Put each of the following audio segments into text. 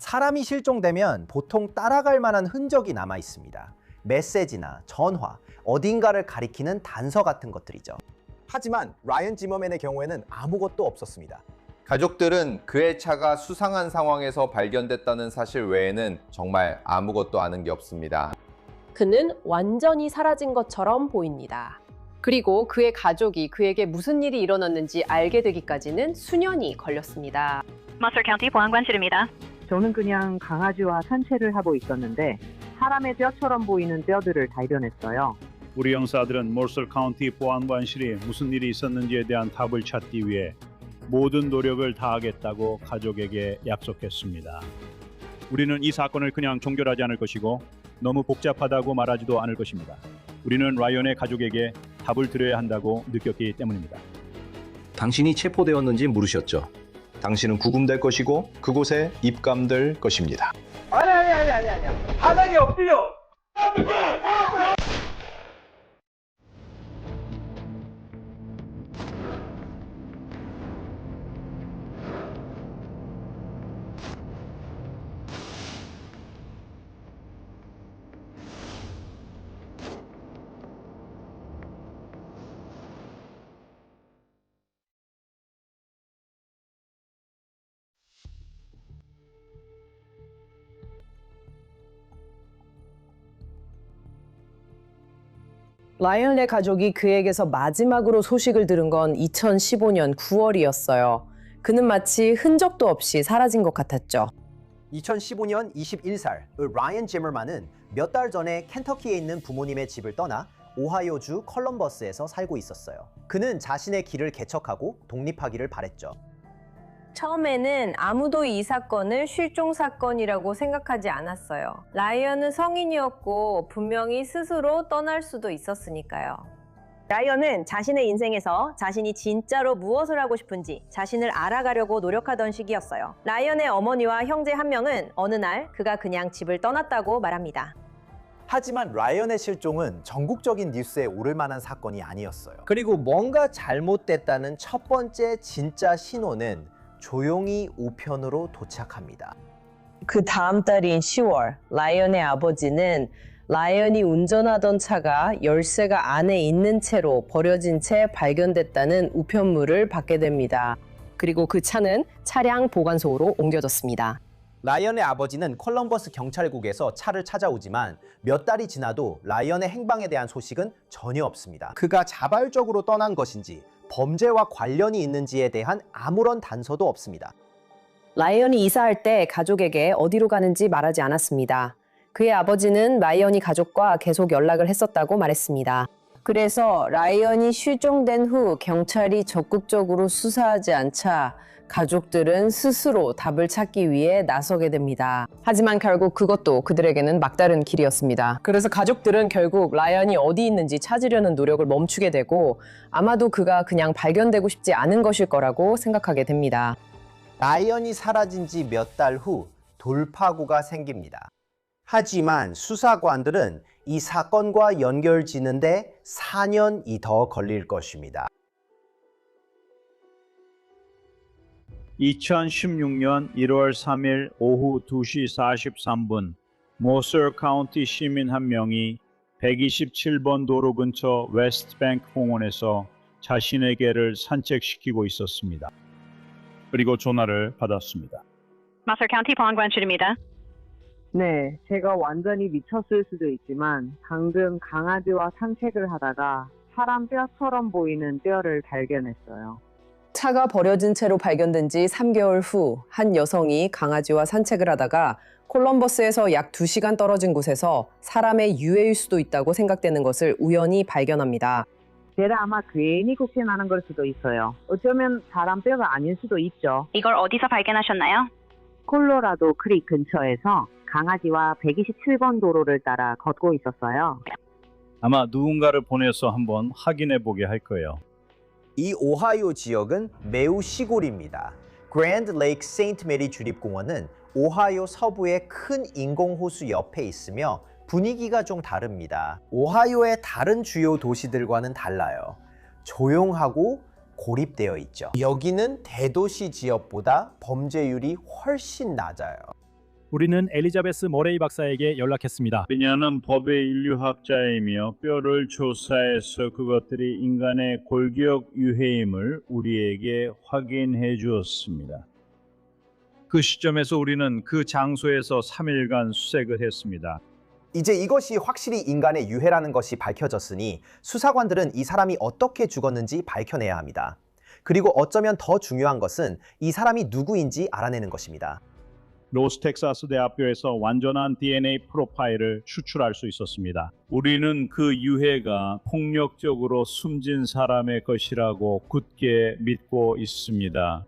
사람이 실종되면 보통 따라갈 만한 흔적이 남아 있습니다. 메시지나 전화, 어딘가를 가리키는 단서 같은 것들이죠. 하지만 라이언 지머맨의 경우에는 아무것도 없었습니다. 가족들은 그의 차가 수상한 상황에서 발견됐다는 사실 외에는 정말 아무것도 아는 게 없습니다. 그는 완전히 사라진 것처럼 보입니다. 그리고 그의 가족이 그에게 무슨 일이 일어났는지 알게 되기까지는 수년이 걸렸습니다. Mercer County 보안관실입니다. 저는 그냥 강아지와 산책을 하고 있었는데 사람의 뼈처럼 보이는 뼈들을 발견했어요. 우리 형사들은 몰설 카운티 보안관실이 무슨 일이 있었는지에 대한 답을 찾기 위해 모든 노력을 다하겠다고 가족에게 약속했습니다. 우리는 이 사건을 그냥 종결하지 않을 것이고 너무 복잡하다고 말하지도 않을 것입니다. 우리는 라이언의 가족에게 답을 드려야 한다고 느꼈기 때문입니다. 당신이 체포되었는지 물으셨죠. 당신은 구금될 것이고 그곳에 입감될 것입니다. 아니. 바닥에 엎드려! 라이언의 가족이 그에게서 마지막으로 소식을 들은 건 2015년 9월이었어요. 그는 마치 흔적도 없이 사라진 것 같았죠. 2015년 21살 라이언 지머만은 몇 달 전에 켄터키에 있는 부모님의 집을 떠나 오하이오주 컬럼버스에서 살고 있었어요. 그는 자신의 길을 개척하고 독립하기를 바랬죠. 처음에는 아무도 이 사건을 실종 사건이라고 생각하지 않았어요. 라이언은 성인이었고 분명히 스스로 떠날 수도 있었으니까요. 라이언은 자신의 인생에서 자신이 진짜로 무엇을 하고 싶은지 자신을 알아가려고 노력하던 시기였어요. 라이언의 어머니와 형제 한 명은 어느 날 그가 그냥 집을 떠났다고 말합니다. 하지만 라이언의 실종은 전국적인 뉴스에 오를 만한 사건이 아니었어요. 그리고 뭔가 잘못됐다는 첫 번째 진짜 신호는 조용히 우편으로 도착합니다. 그 다음 달인 10월, 라이언의 아버지는 라이언이 운전하던 차가 열쇠가 안에 있는 채로 버려진 채 발견됐다는 우편물을 받게 됩니다. 그리고 그 차는 차량 보관소로 옮겨졌습니다. 라이언의 아버지는 콜럼버스 경찰국에서 차를 찾아오지만 몇 달이 지나도 라이언의 행방에 대한 소식은 전혀 없습니다. 그가 자발적으로 떠난 것인지 범죄와 관련이 있는지에 대한 아무런 단서도 없습니다. 라이언이 이사할 때 가족에게 어디로 가는지 말하지 않았습니다. 그의 아버지는 라이언이 가족과 계속 연락을 했었다고 말했습니다. 그래서 라이언이 실종된 후 경찰이 적극적으로 수사하지 않자 가족들은 스스로 답을 찾기 위해 나서게 됩니다. 하지만 결국 그것도 그들에게는 막다른 길이었습니다. 그래서 가족들은 결국 라이언이 어디 있는지 찾으려는 노력을 멈추게 되고 아마도 그가 그냥 발견되고 싶지 않은 것일 거라고 생각하게 됩니다. 라이언이 사라진 지 몇 달 후 돌파구가 생깁니다. 하지만 수사관들은 이 사건과 연결 짓는데 4년이 더 걸릴 것입니다. 2016년 1월 3일 오후 2시 43분 모서 카운티 시민 한 명이 127번 도로 근처 웨스트뱅크 공원에서 자신의 개를 산책시키고 있었습니다. 그리고 전화를 받았습니다. Mercer County 보안관실입니다. 네, 제가 완전히 미쳤을 수도 있지만 방금 강아지와 산책을 하다가 사람 뼈처럼 보이는 뼈를 발견했어요. 차가 버려진 채로 발견된 지 3개월 후 한 여성이 강아지와 산책을 하다가 콜럼버스에서 약 2시간 떨어진 곳에서 사람의 유해일 수도 있다고 생각되는 것을 우연히 발견합니다. 제가 아마 괜히 걱정하는 걸 수도 있어요. 어쩌면 사람 뼈가 아닐 수도 있죠. 이걸 어디서 발견하셨나요? 콜로라도 크릭 근처에서 강아지와 127번 도로를 따라 걷고 있었어요. 아마 누군가를 보내서 한번 확인해 보게 할 거예요. 이 오하이오 지역은 매우 시골입니다. 그랜드 레이크 세인트 메리 주립공원은 오하이오 서부의 큰 인공호수 옆에 있으며 분위기가 좀 다릅니다. 오하이오의 다른 주요 도시들과는 달라요. 조용하고 고립되어 있죠. 여기는 대도시 지역보다 범죄율이 훨씬 낮아요. 우리는 엘리자베스 머레이 박사에게 연락했습니다. 그녀는 법의 인류학자이며 뼈를 조사해서 그것들이 인간의 골격 유해임을 우리에게 확인해 주었습니다. 그 시점에서 우리는 그 장소에서 3일간 수색을 했습니다. 이제 이것이 확실히 인간의 유해라는 것이 밝혀졌으니 수사관들은 이 사람이 어떻게 죽었는지 밝혀내야 합니다. 그리고 어쩌면 더 중요한 것은 이 사람이 누구인지 알아내는 것입니다. 로스텍사스 대학교에서 완전한 DNA 프로파일을 추출할 수 있었습니다. 우리는 그 유해가 폭력적으로 숨진 사람의 것이라고 굳게 믿고 있습니다.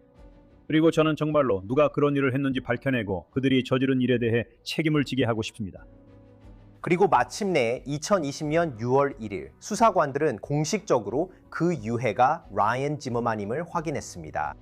그리고 저는 정말로 누가 그런 일을 했는지 밝혀내고 그들이 저지른 일에 대해 책임을 지게 하고 싶습니다. 그리고 마침내 2020년 6월 1일 수사관들은 공식적으로 그 유해가 라이언 지머만임을 확인했습니다.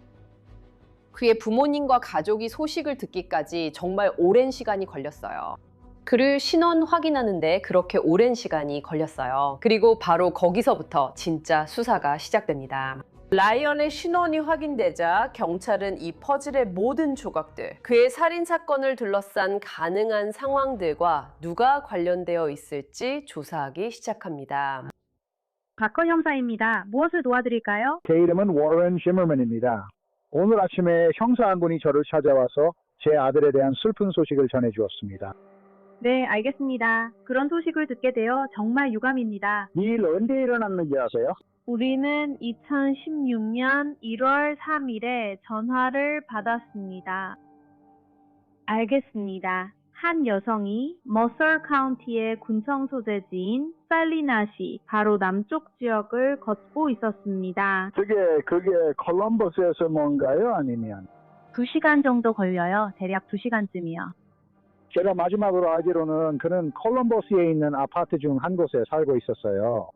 그의 부모님과 가족이 소식을 듣기까지 정말 오랜 시간이 걸렸어요. 그를 신원 확인하는데 그렇게 오랜 시간이 걸렸어요. 그리고 바로 거기서부터 진짜 수사가 시작됩니다. 라이언의 신원이 확인되자 경찰은 이 퍼즐의 모든 조각들, 그의 살인사건을 둘러싼 가능한 상황들과 누가 관련되어 있을지 조사하기 시작합니다. 박건 형사입니다. 무엇을 도와드릴까요? 제 이름은 워런 지머맨입니다. 오늘 아침에 형사 한 분이 저를 찾아와서 제 아들에 대한 슬픈 소식을 전해주었습니다. 네, 알겠습니다. 그런 소식을 듣게 되어 정말 유감입니다. 이 일 언제 일어났는지 아세요? 우리는 2016년 1월 3일에 전화를 받았습니다. 알겠습니다. 한 여성이 머서 카운티의 군청 소재지인 살리나시 바로 남쪽 지역을 걷고 있었습니다. 그게 콜럼버스에서 뭔가요? 아니면? 2시간 정도 걸려요. 대략 2시간쯤이요. 제가 마지막으로 알기로는 그는 콜럼버스에 있는 아파트 중 한 곳에 살고 있었어요.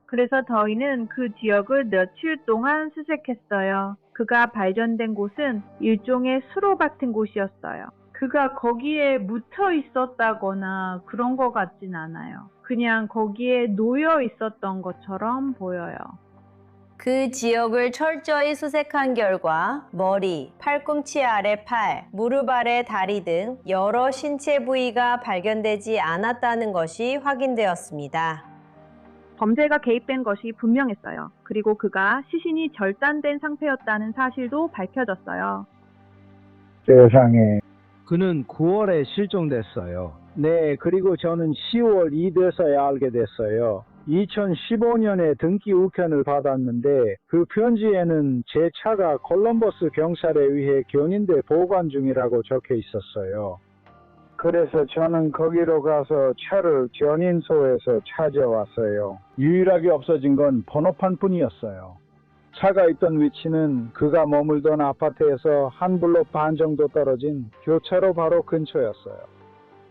그래서 저희는 그 지역을 며칠 동안 수색했어요. 그가 발견된 곳은 일종의 수로 같은 곳이었어요. 그가 거기에 묻혀 있었다거나 그런 것 같진 않아요. 그냥 거기에 놓여 있었던 것처럼 보여요. 그 지역을 철저히 수색한 결과 머리, 팔꿈치 아래 팔, 무릎 아래 다리 등 여러 신체 부위가 발견되지 않았다는 것이 확인되었습니다. 범죄가 개입된 것이 분명했어요. 그리고 그가 시신이 절단된 상태였다는 사실도 밝혀졌어요. 세상에. 그는 9월에 실종됐어요. 네, 그리고 저는 10월 2일에서야 알게 됐어요. 2015년에 등기 우편을 받았는데 그 편지에는 제 차가 콜럼버스 경찰에 의해 견인돼 보관 중이라고 적혀 있었어요. 그래서 저는 거기로 가서 차를 견인소에서 찾아왔어요. 유일하게 없어진 건 번호판 뿐이었어요. 차가 있던 위치는 그가 머물던 아파트에서 한 블록 반 정도 떨어진 교차로 바로 근처였어요.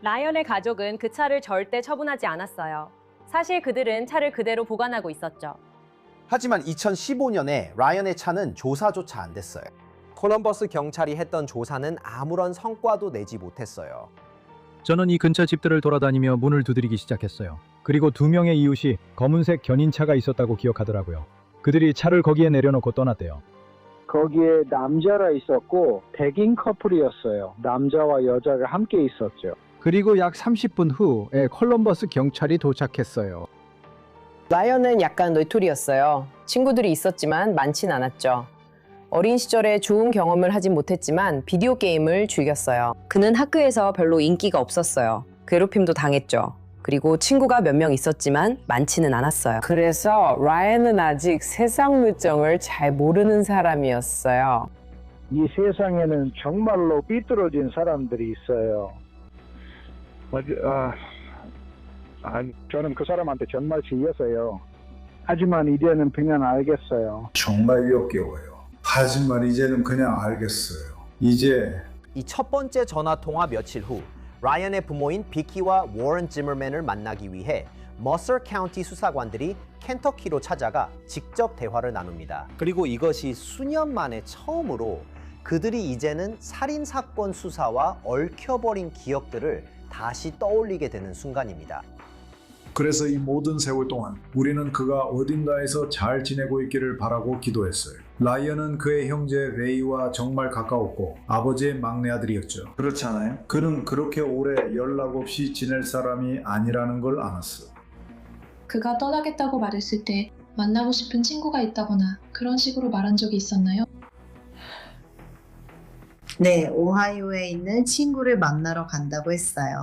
라이언의 가족은 그 차를 절대 처분하지 않았어요. 사실 그들은 차를 그대로 보관하고 있었죠. 하지만 2015년에 라이언의 차는 조사조차 안 됐어요. 콜럼버스 경찰이 했던 조사는 아무런 성과도 내지 못했어요. 저는 이 근처 집들을 돌아다니며 문을 두드리기 시작했어요. 그리고 2명의 이웃이 검은색 견인차가 있었다고 기억하더라고요. 그들이 차를 거기에 내려놓고 떠났대요. 거기에 남자가 있었고 백인 커플이었어요. 남자와 여자가 함께 있었죠. 그리고 약 30분 후에 콜럼버스 경찰이 도착했어요. 라이언은 약간 외톨이였어요. 친구들이 있었지만 많진 않았죠. 어린 시절에 좋은 경험을 하진 못했지만 비디오 게임을 즐겼어요. 그는 학교에서 별로 인기가 없었어요. 괴롭힘도 당했죠. 그리고 친구가 몇 명 있었지만 많지는 않았어요. 그래서 라이언은 아직 세상 물정을 잘 모르는 사람이었어요. 이 세상에는 정말로 삐뚤어진 사람들이 있어요. 저는 그 사람한테 정말 질렸어요. 하지만 이제는 그냥 알겠어요. 정말 역겨워요. 하지만 이제는 그냥 알겠어요. 이제 이 첫 번째 전화 통화 며칠 후 라이언의 부모인 비키와 워런 지머맨을 만나기 위해 머서 카운티 수사관들이 켄터키로 찾아가 직접 대화를 나눕니다. 그리고 이것이 수년 만에 처음으로 그들이 이제는 살인사건 수사와 얽혀버린 기억들을 다시 떠올리게 되는 순간입니다. 그래서 이 모든 세월 동안 우리는 그가 어딘가에서 잘 지내고 있기를 바라고 기도했어요. 라이언은 그의 형제 레이와 정말 가까웠고 아버지의 막내 아들이었죠. 그렇잖아요. 그는 그렇게 오래 연락 없이 지낼 사람이 아니라는 걸 알았어. 그가 떠나겠다고 말했을 때 만나고 싶은 친구가 있다거나 그런 식으로 말한 적이 있었나요? 네, 오하이오에 있는 친구를 만나러 간다고 했어요.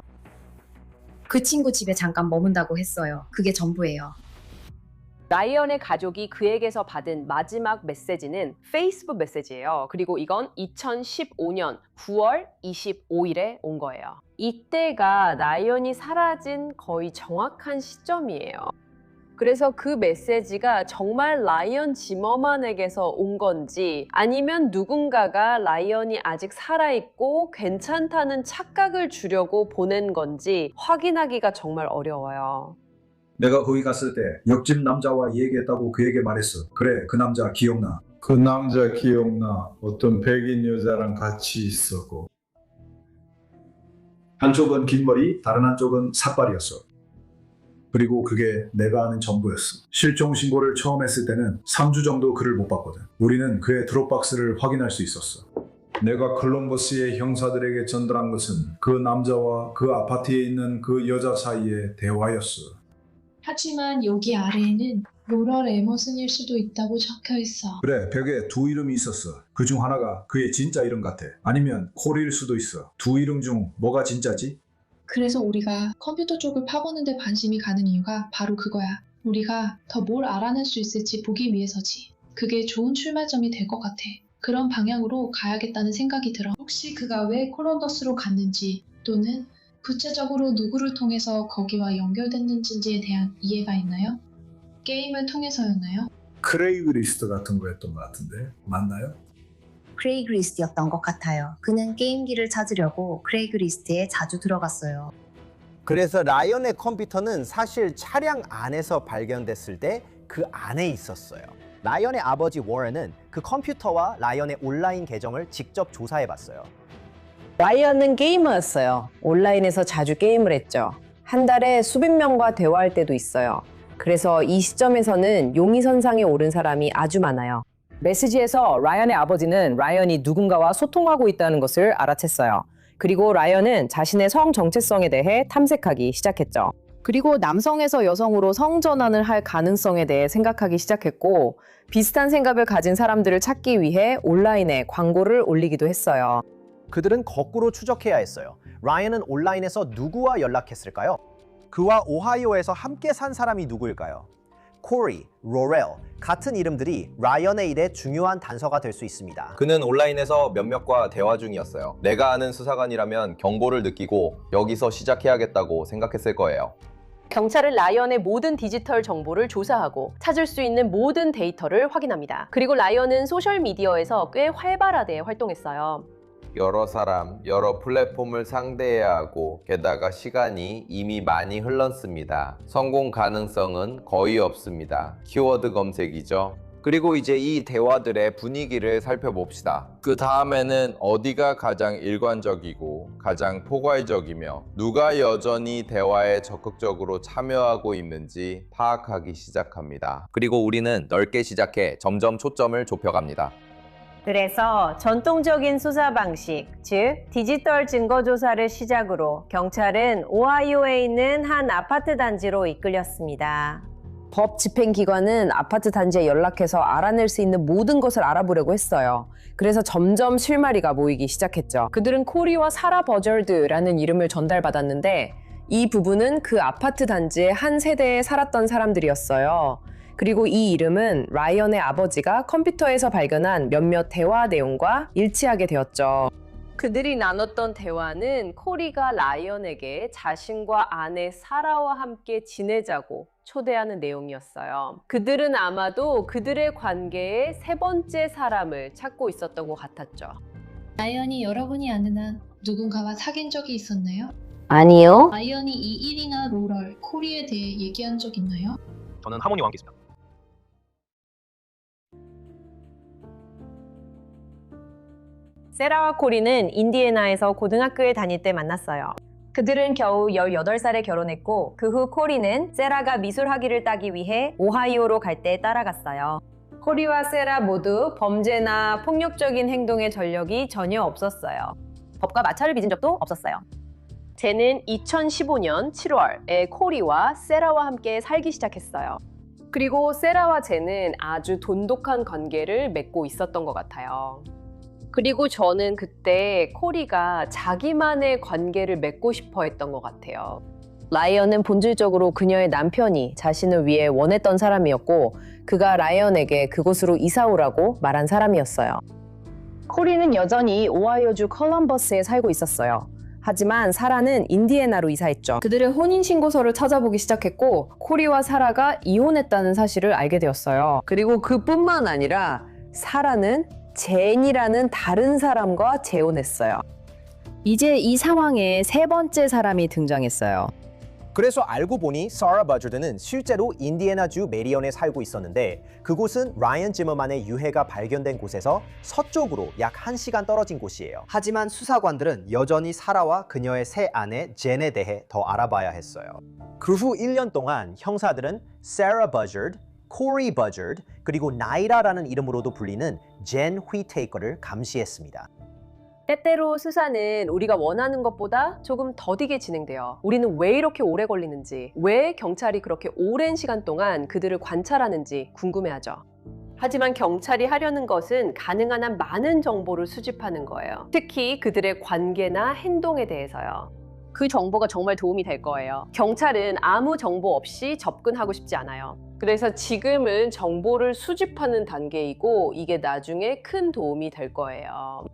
그 친구 집에 잠깐 머문다고 했어요. 그게 전부예요. 라이언의 가족이 그에게서 받은 마지막 메시지는 페이스북 메시지예요. 그리고 이건 2015년 9월 25일에 온 거예요. 이때가 라이언이 사라진 거의 정확한 시점이에요. 그래서 그 메시지가 정말 라이언 지머만에게서 온 건지 아니면 누군가가 라이언이 아직 살아있고 괜찮다는 착각을 주려고 보낸 건지 확인하기가 정말 어려워요. 내가 거기 갔을 때 옆집 남자와 얘기했다고 그에게 말했어. 그래, 그 남자 기억나. 그 남자 기억나. 어떤 백인 여자랑 같이 있었고. 한쪽은 긴 머리, 다른 한쪽은 삭발이었어. 그리고 그게 내가 아는 전부였어. 실종 신고를 처음 했을 때는 3주 정도 그를 못 봤거든. 우리는 그의 드롭박스를 확인할 수 있었어. 내가 콜럼버스의 형사들에게 전달한 것은 그 남자와 그 아파트에 있는 그 여자 사이의 대화였어. 하지만 여기 아래에는 로럴 에머슨일 수도 있다고 적혀 있어. 그래, 벽에 두 이름이 있었어. 그중 하나가 그의 진짜 이름 같아. 아니면 코리일 수도 있어. 두 이름 중 뭐가 진짜지? 그래서 우리가 컴퓨터 쪽을 파보는 데 관심이 가는 이유가 바로 그거야. 우리가 더 뭘 알아낼 수 있을지 보기 위해서지. 그게 좋은 출발점이 될 것 같아. 그런 방향으로 가야겠다는 생각이 들어. 혹시 그가 왜 콜럼버스로 갔는지 또는 구체적으로 누구를 통해서 거기와 연결됐는지에 대한 이해가 있나요? 게임을 통해서였나요? 크레이그리스트 같은 거였던 것 같은데 맞나요? 크레이그리스트였던 것 같아요. 그는 게임기를 찾으려고 크레이그리스트에 자주 들어갔어요. 그래서 라이언의 컴퓨터는 사실 차량 안에서 발견됐을 때 그 안에 있었어요. 라이언의 아버지 워런은 그 컴퓨터와 라이언의 온라인 계정을 직접 조사해봤어요. 라이언은 게이머였어요. 온라인에서 자주 게임을 했죠. 한 달에 수백 명과 대화할 때도 있어요. 그래서 이 시점에서는 용의선상에 오른 사람이 아주 많아요. 메시지에서 라이언의 아버지는 라이언이 누군가와 소통하고 있다는 것을 알아챘어요. 그리고 라이언은 자신의 성 정체성에 대해 탐색하기 시작했죠. 그리고 남성에서 여성으로 성전환을 할 가능성에 대해 생각하기 시작했고 비슷한 생각을 가진 사람들을 찾기 위해 온라인에 광고를 올리기도 했어요. 그들은 거꾸로 추적해야 했어요. 라이언은 온라인에서 누구와 연락했을까요? 그와 오하이오에서 함께 산 사람이 누구일까요? 코리, 로렐 같은 이름들이 라이언의 일에 중요한 단서가 될 수 있습니다. 그는 온라인에서 몇몇과 대화 중이었어요. 내가 아는 수사관이라면 경고를 느끼고 여기서 시작해야겠다고 생각했을 거예요. 경찰은 라이언의 모든 디지털 정보를 조사하고 찾을 수 있는 모든 데이터를 확인합니다. 그리고 라이언은 소셜미디어에서 꽤 활발하게 활동했어요. 여러 사람, 여러 플랫폼을 상대해야 하고 게다가 시간이 이미 많이 흘렀습니다. 성공 가능성은 거의 없습니다. 키워드 검색이죠. 그리고 이제 이 대화들의 분위기를 살펴봅시다. 그 다음에는 어디가 가장 일관적이고 가장 포괄적이며 누가 여전히 대화에 적극적으로 참여하고 있는지 파악하기 시작합니다. 그리고 우리는 넓게 시작해 점점 초점을 좁혀갑니다. 그래서 전통적인 수사 방식, 즉 디지털 증거 조사를 시작으로 경찰은 오하이오에 있는 한 아파트 단지로 이끌렸습니다. 법 집행기관은 아파트 단지에 연락해서 알아낼 수 있는 모든 것을 알아보려고 했어요. 그래서 점점 실마리가 모이기 시작했죠. 그들은 코리와 사라 버저드라는 이름을 전달받았는데 이 부부는 그 아파트 단지의 한 세대에 살았던 사람들이었어요. 그리고 이 이름은 라이언의 아버지가 컴퓨터에서 발견한 몇몇 대화 내용과 일치하게 되었죠. 그들이 나눴던 대화는 코리가 라이언에게 자신과 아내 사라와 함께 지내자고 초대하는 내용이었어요. 그들은 아마도 그들의 관계의 세 번째 사람을 찾고 있었던 것 같았죠. 라이언이 여러분이 아는 한 누군가와 사귄 적이 있었나요? 아니요. 라이언이 이 일이나 로럴, 코리에 대해 얘기한 적 있나요? 저는 하모니와 함께 있습니다. 세라와 코리는 인디애나에서 고등학교에 다닐 때 만났어요. 그들은 겨우 18살에 결혼했고 그 후 코리는 세라가 미술 학위를 따기 위해 오하이오로 갈 때 따라갔어요. 코리와 세라 모두 범죄나 폭력적인 행동의 전력이 전혀 없었어요. 법과 마찰을 빚은 적도 없었어요. 쟤는 2015년 7월에 코리와 세라와 함께 살기 시작했어요. 그리고 세라와 쟤는 아주 돈독한 관계를 맺고 있었던 것 같아요. 그리고 저는 그때 코리가 자기만의 관계를 맺고 싶어 했던 것 같아요. 라이언은 본질적으로 그녀의 남편이 자신을 위해 원했던 사람이었고 그가 라이언에게 그곳으로 이사 오라고 말한 사람이었어요. 코리는 여전히 오하이오주 컬럼버스에 살고 있었어요. 하지만 사라는 인디애나로 이사했죠. 그들의 혼인신고서를 찾아보기 시작했고 코리와 사라가 이혼했다는 사실을 알게 되었어요. 그리고 그뿐만 아니라 사라는 젠이라는 다른 사람과 재혼했어요. 이제 이 상황에 세 번째 사람이 등장했어요. 그래서 알고 보니 사라 버저드는 실제로 인디애나주 메리언에 살고 있었는데 그곳은 라이언 지머만의 유해가 발견된 곳에서 서쪽으로 약 1시간 떨어진 곳이에요. 하지만 수사관들은 여전히 사라와 그녀의 새 아내 젠에 대해 더 알아봐야 했어요. 그 후 1년 동안 형사들은 세라 버저드, 코리 버저드, 그리고 나이라라는 이름으로도 불리는 젠 휘테이커를 감시했습니다. 때때로 수사는 우리가 원하는 것보다 조금 더디게 진행돼요. 우리는 왜 이렇게 오래 걸리는지, 왜 경찰이 그렇게 오랜 시간 동안 그들을 관찰하는지 궁금해하죠. 하지만 경찰이 하려는 것은 가능한 한 많은 정보를 수집하는 거예요. 특히 그들의 관계나 행동에 대해서요. 그 정보가 정말 도움이 될 거예요. 경찰은 아무 정보 없이 접근하고 싶지 않아요. 그래서 지금은 정보를 수집하는 단계이고 이게 나중에 큰 도움이 될 거예요.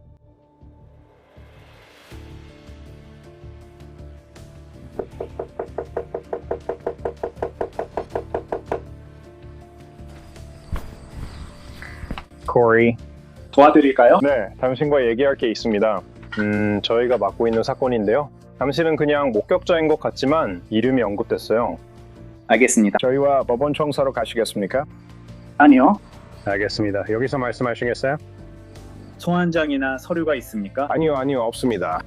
코리. 도와드릴까요? 네, 당신과 얘기할 게 있습니다. 저희가 맡고 있는 사건인데요. 당신은 그냥 목격자인 것 같지만 이름이 언급됐어요. 알겠습니다. 저희와 법원 청사로 가시겠습니까? 아니요. 알겠습니다. 여기서 말씀하시겠어요? 소환장이나 서류가 있습니까? 아니요, 없습니다.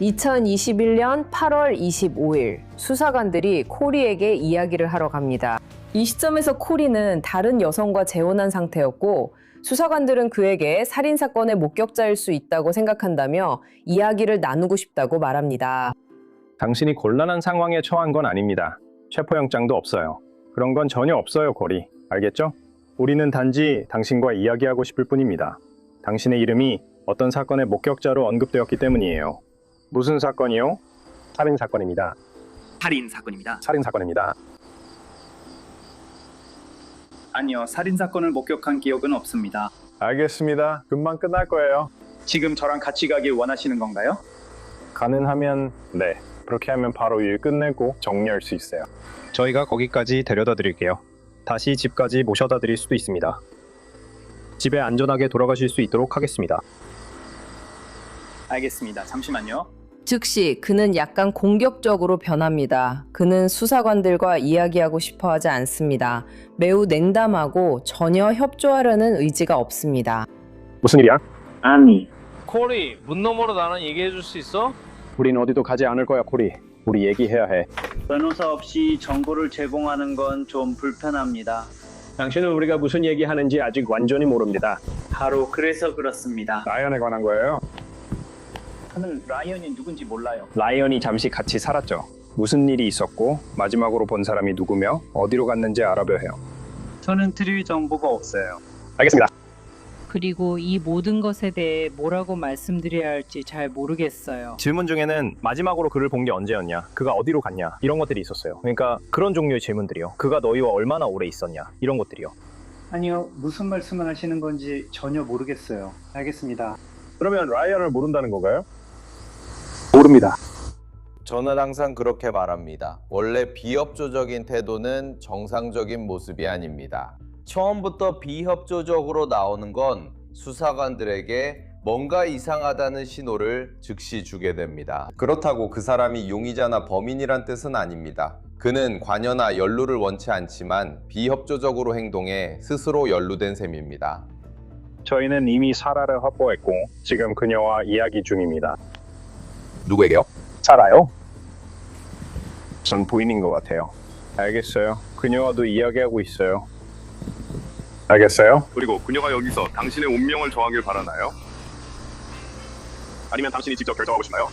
2021년 8월 25일 수사관들이 코리에게 이야기를 하러 갑니다. 이 시점에서 코리는 다른 여성과 재혼한 상태였고 수사관들은 그에게 살인사건의 목격자일 수 있다고 생각한다며 이야기를 나누고 싶다고 말합니다. 당신이 곤란한 상황에 처한 건 아닙니다. 체포영장도 없어요. 그런 건 전혀 없어요, 코리. 알겠죠? 우리는 단지 당신과 이야기하고 싶을 뿐입니다. 당신의 이름이 어떤 사건의 목격자로 언급되었기 때문이에요. 무슨 사건이요? 살인사건입니다. 살인사건입니다. 살인사건입니다. 아니요, 살인사건을 목격한 기억은 없습니다. 알겠습니다. 금방 끝날 거예요. 지금 저랑 같이 가길 원하시는 건가요? 가능하면 네. 그렇게 하면 바로 일 끝내고 정리할 수 있어요. 저희가 거기까지 데려다 드릴게요. 다시 집까지 모셔다 드릴 수도 있습니다. 집에 안전하게 돌아가실 수 있도록 하겠습니다. 알겠습니다. 잠시만요. 즉시 그는 약간 공격적으로 변합니다. 그는 수사관들과 이야기하고 싶어 하지 않습니다. 매우 냉담하고 전혀 협조하려는 의지가 없습니다. 무슨 일이야? 아니. 코리, 문 너머로 나랑 얘기해 줄 수 있어? 우린 어디도 가지 않을 거야, 코리. 우리 얘기해야 해. 변호사 없이 정보를 제공하는 건 좀 불편합니다. 당신은 우리가 무슨 얘기하는지 아직 완전히 모릅니다. 바로 그래서 그렇습니다. 라이언에 관한 거예요? 저는 라이언이 누군지 몰라요. 라이언이 잠시 같이 살았죠. 무슨 일이 있었고 마지막으로 본 사람이 누구며 어디로 갔는지 알아봐야 해요. 저는 드릴 정보가 없어요. 알겠습니다. 그리고 이 모든 것에 대해 뭐라고 말씀드려야 할지 잘 모르겠어요. 질문 중에는 마지막으로 그를 본 게 언제였냐, 그가 어디로 갔냐, 이런 것들이 있었어요. 그러니까 그런 종류의 질문들이요. 그가 너희와 얼마나 오래 있었냐, 이런 것들이요. 아니요, 무슨 말씀을 하시는 건지 전혀 모르겠어요. 알겠습니다. 그러면 라이언을 모른다는 건가요? 모릅니다. 저는 항상 그렇게 말합니다. 원래 비협조적인 태도는 정상적인 모습이 아닙니다. 처음부터 비협조적으로 나오는 건 수사관들에게 뭔가 이상하다는 신호를 즉시 주게 됩니다. 그렇다고 그 사람이 용의자나 범인이란 뜻은 아닙니다. 그는 관여나 연루를 원치 않지만 비협조적으로 행동해 스스로 연루된 셈입니다. 저희는 이미 사라를 확보했고 지금 그녀와 이야기 중입니다. 누구에게요? 사라요? 전 부인인 것 같아요. 알겠어요. 그녀와도 이야기하고 있어요. 알겠어요? 그리고 그녀가 여기서 당신의 운명을 정하길 바라나요? 아니면 당신이 직접 결정하고 싶나요?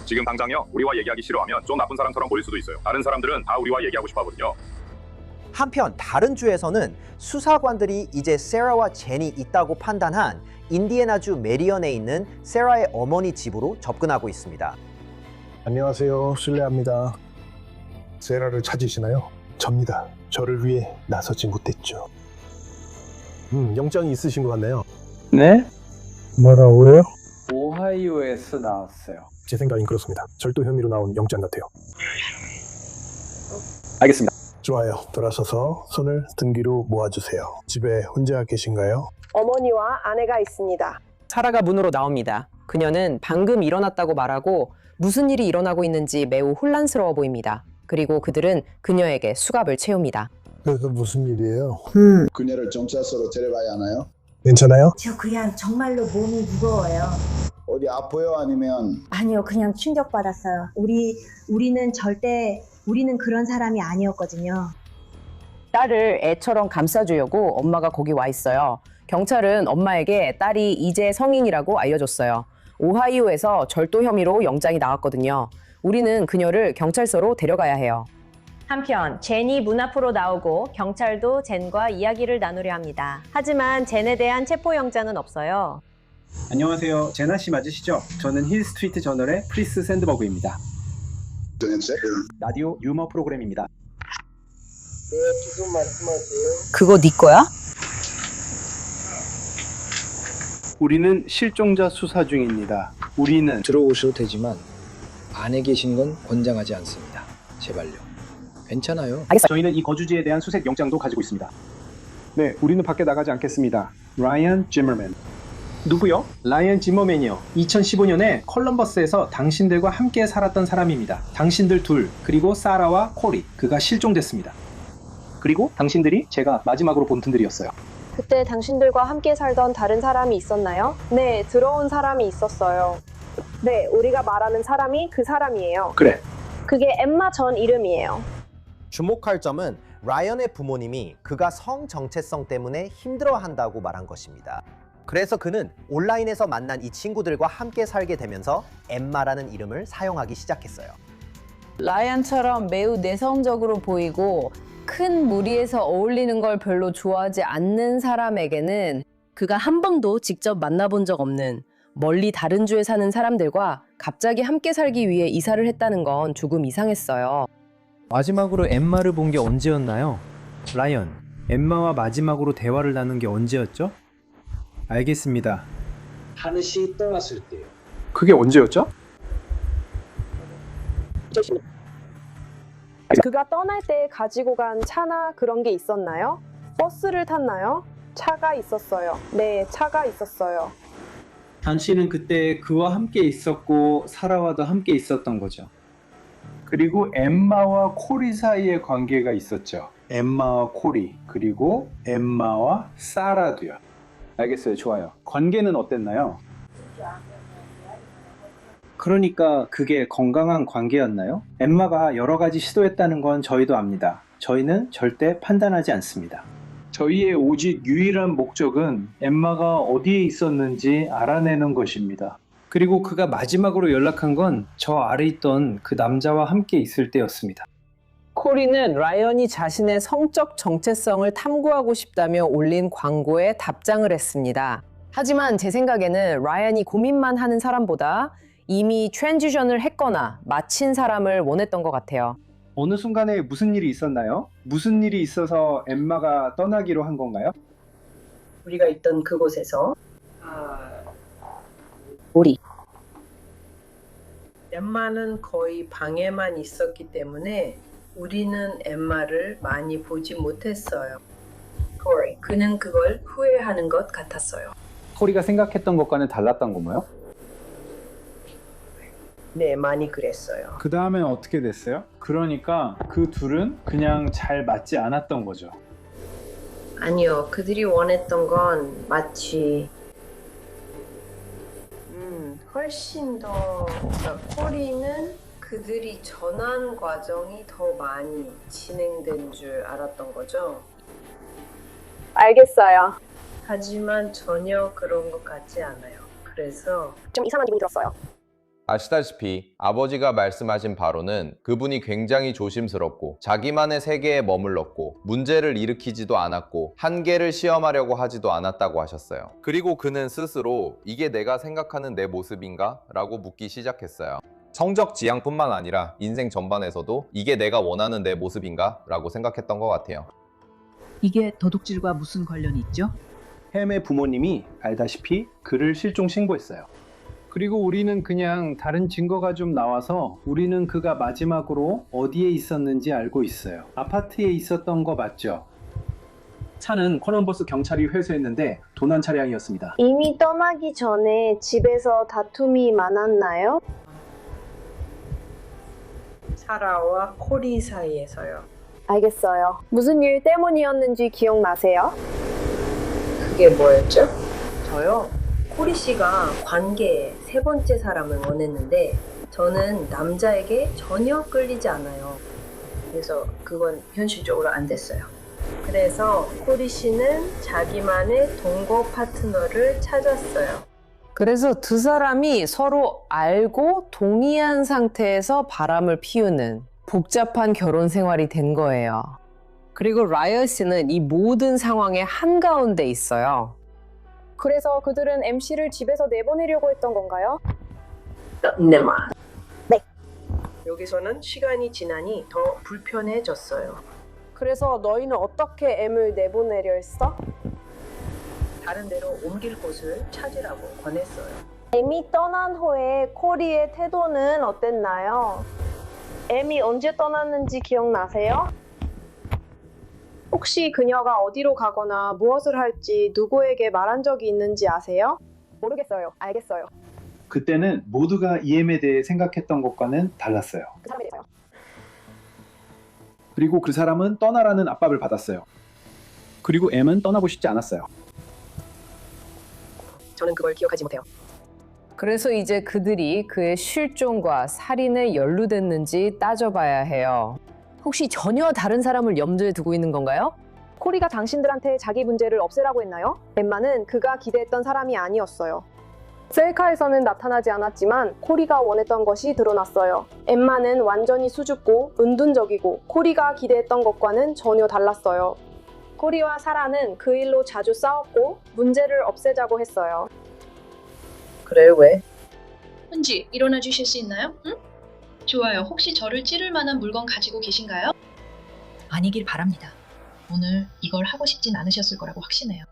지금 당장요. 우리와 얘기하기 싫어하면 좀 나쁜 사람처럼 보일 수도 있어요. 다른 사람들은 다 우리와 얘기하고 싶어 하거든요. 한편 다른 주에서는 수사관들이 이제 세라와 젠이 있다고 판단한 인디애나주 메리언에 있는 세라의 어머니 집으로 접근하고 있습니다. 안녕하세요. 실례합니다. 세라를 찾으시나요? 접니다. 저를 위해 나서지 못했죠. 영장이 있으신 것 같네요. 네? 뭐라고요? 오하이오에서 나왔어요. 제 생각엔 그렇습니다. 절도 혐의로 나온 영장 같아요. 알겠습니다. 좋아요. 돌아서서 손을 등 뒤로 모아주세요. 집에 혼자 계신가요? 어머니와 아내가 있습니다. 사라가 문으로 나옵니다. 그녀는 방금 일어났다고 말하고 무슨 일이 일어나고 있는지 매우 혼란스러워 보입니다. 그리고 그들은 그녀에게 수갑을 채웁니다. 그래서 무슨 일이에요? 그녀를 경찰서로 데려가야 하나요? 괜찮아요? 저 그냥 정말로 몸이 무거워요. 어디 아파요? 아니면 아니요, 그냥 충격받았어요. 우리는 그런 사람이 아니었거든요. 딸을 애처럼 감싸주려고 엄마가 거기 와 있어요. 경찰은 엄마에게 딸이 이제 성인이라고 알려줬어요. 오하이오에서 절도 혐의로 영장이 나왔거든요. 우리는 그녀를 경찰서로 데려가야 해요. 한편 젠이 문 앞으로 나오고 경찰도 젠과 이야기를 나누려 합니다. 하지만 젠에 대한 체포영장은 없어요. 안녕하세요. 제나 씨 맞으시죠? 저는 힐 스트리트 저널의 프리스 샌드버그입니다. 라디오 유머 프로그램입니다. 네, 지금 말씀하세요. 그거 네 거야? 우리는 실종자 수사 중입니다. 우리는 들어오셔도 되지만 안에 계신 건 권장하지 않습니다. 제발요. 괜찮아요. 저희는 이 거주지에 대한 수색 영장도 가지고 있습니다. 네, 우리는 밖에 나가지 않겠습니다. 라이언 지머맨. 누구요? 라이언 지머맨이요. 2015년에 컬럼버스에서 당신들과 함께 살았던 사람입니다. 당신들 둘, 그리고 사라와 코리. 그가 실종됐습니다. 그리고 당신들이 제가 마지막으로 본 분들이었어요. 그때 당신들과 함께 살던 다른 사람이 있었나요? 네, 들어온 사람이 있었어요. 네, 우리가 말하는 사람이 그 사람이에요. 그래. 그게 엠마 전 이름이에요. 주목할 점은 라이언의 부모님이 그가 성 정체성 때문에 힘들어한다고 말한 것입니다. 그래서 그는 온라인에서 만난 이 친구들과 함께 살게 되면서 엠마라는 이름을 사용하기 시작했어요. 라이언처럼 매우 내성적으로 보이고 큰 무리에서 어울리는 걸 별로 좋아하지 않는 사람에게는 그가 한 번도 직접 만나본 적 없는 멀리 다른 주에 사는 사람들과 갑자기 함께 살기 위해 이사를 했다는 건 조금 이상했어요. 마지막으로 엠마를 본 게 언제였나요? 라이언, 엠마와 마지막으로 대화를 나눈 게 언제였죠? 알겠습니다. 하늘씨 떠났을 때요. 그게 언제였죠? 그가 떠날 때 가지고 간 차나 그런 게 있었나요? 버스를 탔나요? 차가 있었어요. 네, 차가 있었어요. 당신은 그때 그와 함께 있었고 사라와도 함께 있었던 거죠. 그리고 엠마와 코리 사이의 관계가 있었죠. 엠마와 코리, 그리고 엠마와 사라도요. 알겠어요. 좋아요. 관계는 어땠나요? 그러니까 그게 건강한 관계였나요? 엠마가 여러 가지 시도했다는 건 저희도 압니다. 저희는 절대 판단하지 않습니다. 저희의 오직 유일한 목적은 엠마가 어디에 있었는지 알아내는 것입니다. 그리고 그가 마지막으로 연락한 건 저 아래 있던 그 남자와 함께 있을 때였습니다. 코리는 라이언이 자신의 성적 정체성을 탐구하고 싶다며 올린 광고에 답장을 했습니다. 하지만 제 생각에는 라이언이 고민만 하는 사람보다 이미 트랜지션을 했거나 마친 사람을 원했던 것 같아요. 어느 순간에 무슨 일이 있었나요? 무슨 일이 있어서 엠마가 떠나기로 한 건가요? 우리가 있던 그곳에서 우리 엠마는 거의 방에만 있었기 때문에 우리는 엠마를 많이 보지 못했어요. 코리, 그는 그걸 후회하는 것 같았어요. 코리가 생각했던 것과는 달랐던 건가요? 네, 많이 그랬어요. 그 다음엔 어떻게 됐어요? 그러니까 그 둘은 그냥 잘 맞지 않았던 거죠. 아니요, 그들이 원했던 건 마치 훨씬 더 그러니까 코리는 그들이 전환 과정이 더 많이 진행된 줄 알았던 거죠. 알겠어요. 하지만 전혀 그런 것 같지 않아요. 그래서 좀 이상한 기분이 들었어요. 아시다시피 아버지가 말씀하신 바로는 그분이 굉장히 조심스럽고 자기만의 세계에 머물렀고 문제를 일으키지도 않았고 한계를 시험하려고 하지도 않았다고 하셨어요. 그리고 그는 스스로 이게 내가 생각하는 내 모습인가? 라고 묻기 시작했어요. 성적 지향뿐만 아니라 인생 전반에서도 이게 내가 원하는 내 모습인가? 라고 생각했던 것 같아요. 이게 도둑질과 무슨 관련이 있죠? 햄의 부모님이 알다시피 그를 실종 신고했어요. 그리고 우리는 그냥 다른 증거가 좀 나와서 우리는 그가 마지막으로 어디에 있었는지 알고 있어요. 아파트에 있었던 거 맞죠? 차는 콜럼버스 경찰이 회수했는데 도난 차량이었습니다. 이미 떠나기 전에 집에서 다툼이 많았나요? 사라와 코리 사이에서요. 알겠어요. 무슨 일 때문이었는지 기억나세요? 그게 뭐였죠? 저요? 코리 씨가 관계에 세 번째 사람을 원했는데 저는 남자에게 전혀 끌리지 않아요. 그래서 그건 현실적으로 안 됐어요. 그래서 코리 씨는 자기만의 동거 파트너를 찾았어요. 그래서 두 사람이 서로 알고 동의한 상태에서 바람을 피우는 복잡한 결혼 생활이 된 거예요. 그리고 라이언 씨는 이 모든 상황의 한가운데 있어요. 그래서 그들은 MC를 집에서 내보내려고 했던 건가요? 네, 마. 네. 여기서는 시간이 지나니 더 불편해졌어요. 그래서 너희는 어떻게 M을 내보내려 했어? 다른 데로 옮길 곳을 찾으라고 권했어요. M이 떠난 후에 코리의 태도는 어땠나요? M이 언제 떠났는지 기억나세요? 혹시 그녀가 어디로 가거나 무엇을 할지 누구에게 말한 적이 있는지 아세요? 모르겠어요. 알겠어요. 그때는 모두가 EM에 대해 생각했던 것과는 달랐어요. 그 사람에 대해서요. 그리고 그 사람은 떠나라는 압박을 받았어요. 그리고 M은 떠나고 싶지 않았어요. 저는 그걸 기억하지 못해요. 그래서 이제 그들이 그의 실종과 살인에 연루됐는지 따져봐야 해요. 혹시 전혀 다른 사람을 염두에 두고 있는 건가요? 코리가 당신들한테 자기 문제를 없애라고 했나요? 엠마는 그가 기대했던 사람이 아니었어요. 셀카에서는 나타나지 않았지만 코리가 원했던 것이 드러났어요. 엠마는 완전히 수줍고 은둔적이고 코리가 기대했던 것과는 전혀 달랐어요. 코리와 사라는 그 일로 자주 싸웠고 문제를 없애자고 했어요. 그래요, 왜? 훈지, 일어나 주실 수 있나요? 응? 좋아요. 혹시 저를 찌를 만한 물건 가지고 계신가요? 아니길 바랍니다. 오늘 이걸 하고 싶진 않으셨을 거라고 확신해요.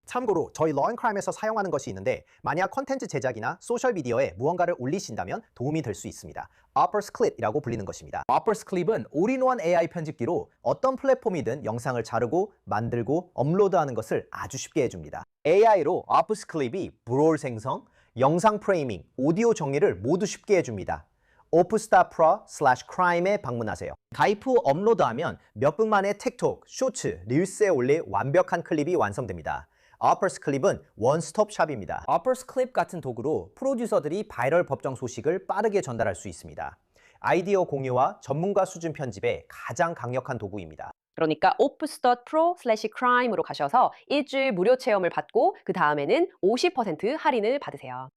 참고로 저희 러앤크라임에서 사용하는 것이 있는데 만약 컨텐츠 제작이나 소셜미디어에 무언가를 올리신다면 도움이 될 수 있습니다. Opus Clip이라고 불리는 것입니다. Opus Clip은 올인원 AI 편집기로 어떤 플랫폼이든 영상을 자르고 만들고 업로드하는 것을 아주 쉽게 해줍니다. AI로 Opus Clip이 브롤 생성, 영상 프레이밍, 오디오 정리를 모두 쉽게 해줍니다. opus.pro/crime에 방문하세요. 가입 후 업로드하면 몇 분 만에 틱톡, 쇼츠, 릴스에 올릴 완벽한 클립이 완성됩니다. Opus Clip은 원스톱 샵입니다. Opus Clip 같은 도구로 프로듀서들이 바이럴 법정 소식을 빠르게 전달할 수 있습니다. 아이디어 공유와 전문가 수준 편집에 가장 강력한 도구입니다. 그러니까 opus.pro/crime으로 가셔서 일주일 무료 체험을 받고 그 다음에는 50% 할인을 받으세요.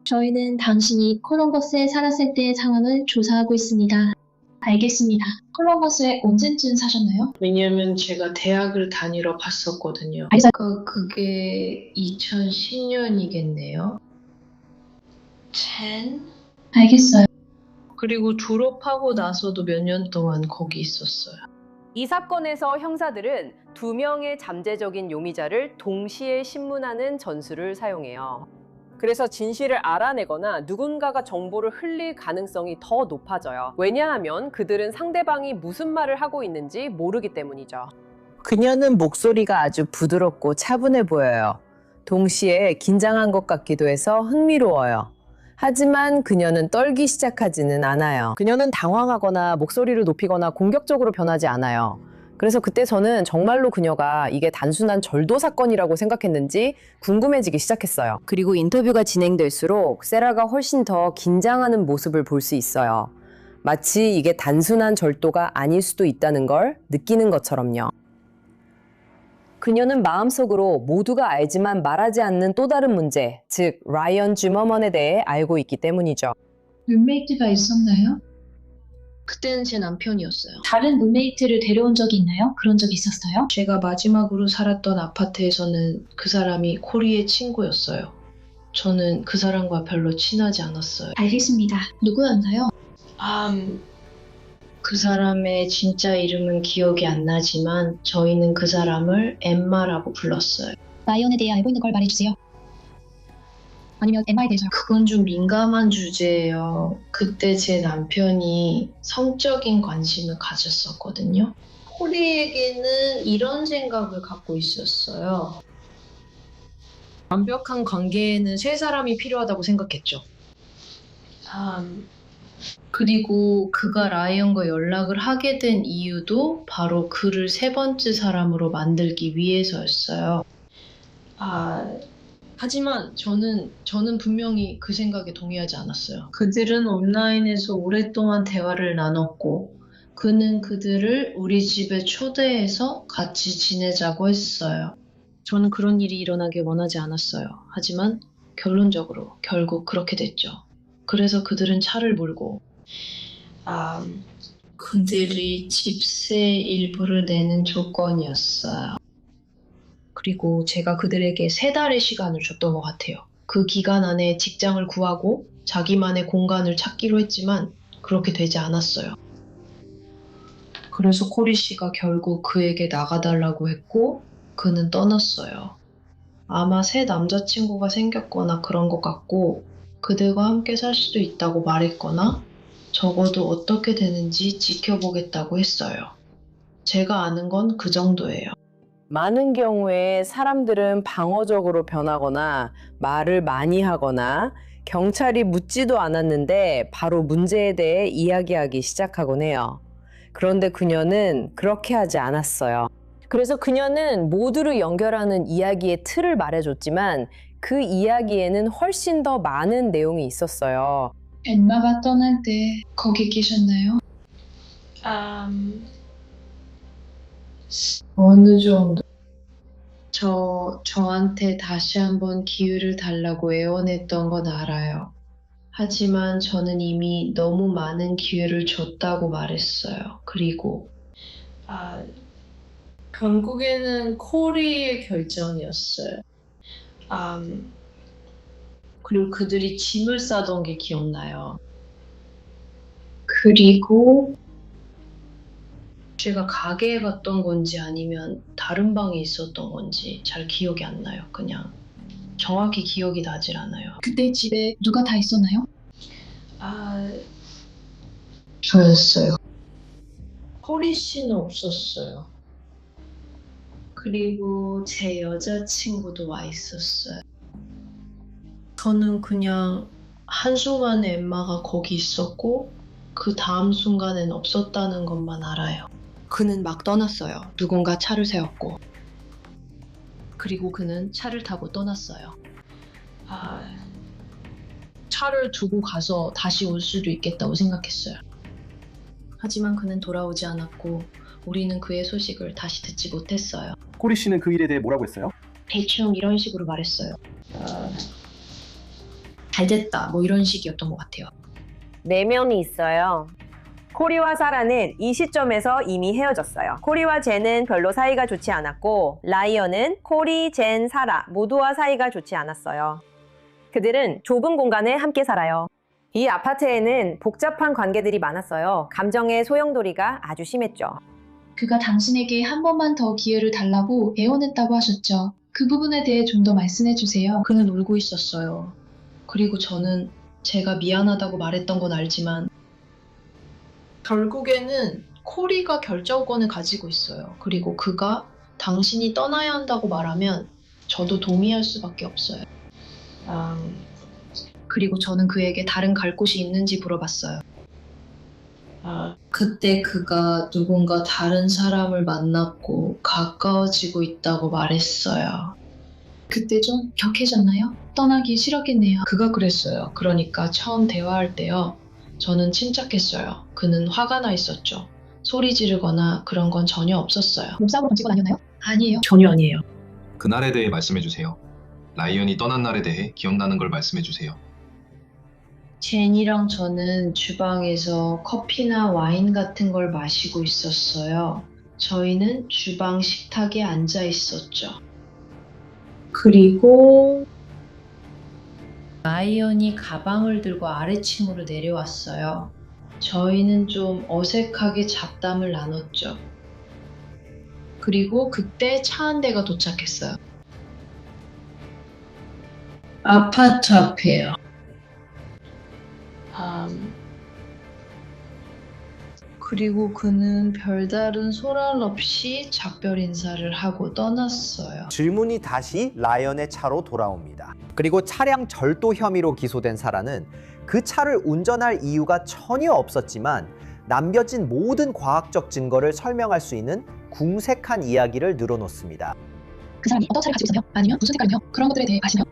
저희는 당신이 콜럼버스에 살았을 때의 상황을 조사하고 있습니다. 알겠습니다. 콜럼버스에 언제쯤 사셨나요? 왜냐면 제가 대학을 다니러 갔었거든요. 그게 2010년이겠네요. 알겠어요. 그리고 졸업하고 나서도 몇 년 동안 거기 있었어요. 이 사건에서 형사들은 2명의 잠재적인 용의자를 동시에 신문하는 전술을 사용해요. 그래서 진실을 알아내거나 누군가가 정보를 흘릴 가능성이 더 높아져요. 왜냐하면 그들은 상대방이 무슨 말을 하고 있는지 모르기 때문이죠. 그녀는 목소리가 아주 부드럽고 차분해 보여요. 동시에 긴장한 것 같기도 해서 흥미로워요. 하지만 그녀는 떨기 시작하지는 않아요. 그녀는 당황하거나 목소리를 높이거나 공격적으로 변하지 않아요. 그래서 그때 저는 정말로 그녀가 이게 단순한 절도 사건이라고 생각했는지 궁금해지기 시작했어요. 그리고 인터뷰가 진행될수록 세라가 훨씬 더 긴장하는 모습을 볼 수 있어요. 마치 이게 단순한 절도가 아닐 수도 있다는 걸 느끼는 것처럼요. 그녀는 마음속으로 모두가 알지만 말하지 않는 또 다른 문제, 즉 라이언 지머먼에 대해 알고 있기 때문이죠. 룸메이트가 있었나요? 그때는 제 남편이었어요. 다른 룸메이트를 데려온 적이 있나요? 그런 적이 있었어요? 제가 마지막으로 살았던 아파트에서는 그 사람이 코리의 친구였어요. 저는 그 사람과 별로 친하지 않았어요. 알겠습니다. 누구였나요? 그 사람의 진짜 이름은 기억이 안 나지만 저희는 그 사람을 엠마라고 불렀어요. 라이언에 대해 알고 있는 걸 말해주세요. 아니면 엠마에 대해서요? 그건 좀 민감한 주제예요. 그때 제 남편이 성적인 관심을 가졌었거든요. 코리에게는 이런 생각을 갖고 있었어요. 완벽한 관계에는 세 사람이 필요하다고 생각했죠. 그리고 그가 라이언과 연락을 하게 된 이유도 바로 그를 세 번째 사람으로 만들기 위해서였어요. 하지만 저는 분명히 그 생각에 동의하지 않았어요. 그들은 온라인에서 오랫동안 대화를 나눴고 그는 그들을 우리 집에 초대해서 같이 지내자고 했어요. 저는 그런 일이 일어나길 원하지 않았어요. 하지만 결론적으로 결국 그렇게 됐죠. 그래서 그들은 차를 몰고 그들이 집세 일부를 내는 조건이었어요. 그리고 제가 그들에게 3달의 시간을 줬던 것 같아요. 그 기간 안에 직장을 구하고 자기만의 공간을 찾기로 했지만 그렇게 되지 않았어요. 그래서 코리 씨가 결국 그에게 나가달라고 했고 그는 떠났어요. 아마 새 남자친구가 생겼거나 그런 것 같고 그들과 함께 살 수도 있다고 말했거나 적어도 어떻게 되는지 지켜보겠다고 했어요. 제가 아는 건 그 정도예요. 많은 경우에 사람들은 방어적으로 변하거나 말을 많이 하거나 경찰이 묻지도 않았는데 바로 문제에 대해 이야기하기 시작하곤 해요. 그런데 그녀는 그렇게 하지 않았어요. 그래서 그녀는 모두를 연결하는 이야기의 틀을 말해줬지만 그 이야기에는 훨씬 더 많은 내용이 있었어요. 엠마가 떠날 때 거기 계셨나요? 어느 정도. 저한테 다시 한번 기회를 달라고 애원했던 건 알아요. 하지만 저는 이미 너무 많은 기회를 줬다고 말했어요. 그리고 결국에는 코리의 결정이었어요. 그리고 그들이 짐을 싸던 게 기억나요. 그리고 제가 가게에 갔던 건지 아니면 다른 방에 있었던 건지 잘 기억이 안 나요. 그냥 정확히 기억이 나질 않아요. 그때 집에 누가 다 있었나요? 저였어요. 코리 씨는 없었어요. 그리고 제 여자친구도 와 있었어요. 저는 그냥 한순간에 엠마가 거기 있었고 그 다음 순간엔 없었다는 것만 알아요. 그는 막 떠났어요. 누군가 차를 세웠고 그리고 그는 차를 타고 떠났어요. 차를 두고 가서 다시 올 수도 있겠다고 생각했어요. 하지만 그는 돌아오지 않았고 우리는 그의 소식을 다시 듣지 못했어요. 코리 씨는 그 일에 대해 뭐라고 했어요? 대충 이런 식으로 말했어요. 잘 됐다 뭐 이런 식이었던 것 같아요. 내면이 있어요. 코리와 사라는 이 시점에서 이미 헤어졌어요. 코리와 젠은 별로 사이가 좋지 않았고 라이언은 코리, 젠, 사라 모두와 사이가 좋지 않았어요. 그들은 좁은 공간에 함께 살아요. 이 아파트에는 복잡한 관계들이 많았어요. 감정의 소용돌이가 아주 심했죠. 그가 당신에게 한 번만 더 기회를 달라고 애원했다고 하셨죠. 그 부분에 대해 좀 더 말씀해 주세요. 그는 울고 있었어요. 그리고 저는 제가 미안하다고 말했던 건 알지만 결국에는 코리가 결정권을 가지고 있어요. 그리고 그가 당신이 떠나야 한다고 말하면 저도 동의할 수밖에 없어요. 그리고 저는 그에게 다른 갈 곳이 있는지 물어봤어요. 그때 그가 누군가 다른 사람을 만났고 가까워지고 있다고 말했어요. 그때 좀 격해졌나요? 떠나기 싫었겠네요. 그가 그랬어요. 그러니까 처음 대화할 때요. 저는 침착했어요. 그는 화가 나 있었죠. 소리 지르거나 그런 건 전혀 없었어요. 몸싸움으로 던진 건 아니었나요? 아니에요. 전혀 아니에요. 그날에 대해 말씀해 주세요. 라이언이 떠난 날에 대해 기억나는 걸 말씀해 주세요. 제니랑 저는 주방에서 커피나 와인 같은 걸 마시고 있었어요. 저희는 주방 식탁에 앉아 있었죠. 그리고 라이언이 가방을 들고 아래층으로 내려왔어요. 저희는 좀 어색하게 잡담을 나눴죠. 그리고 그때 차 한 대가 도착했어요. 아파트 앞이에요. 그리고 그는 별다른 소란 없이 작별 인사를 하고 떠났어요. 질문이 다시 라이언의 차로 돌아옵니다. 그리고 차량 절도 혐의로 기소된 사라는 그 차를 운전할 이유가 전혀 없었지만 남겨진 모든 과학적 증거를 설명할 수 있는 궁색한 이야기를 늘어놓습니다. 그 사람이 어떤 차를 가지고 있었나요? 아니면 무슨 색깔이며 그런 것들에 대해 아시나요?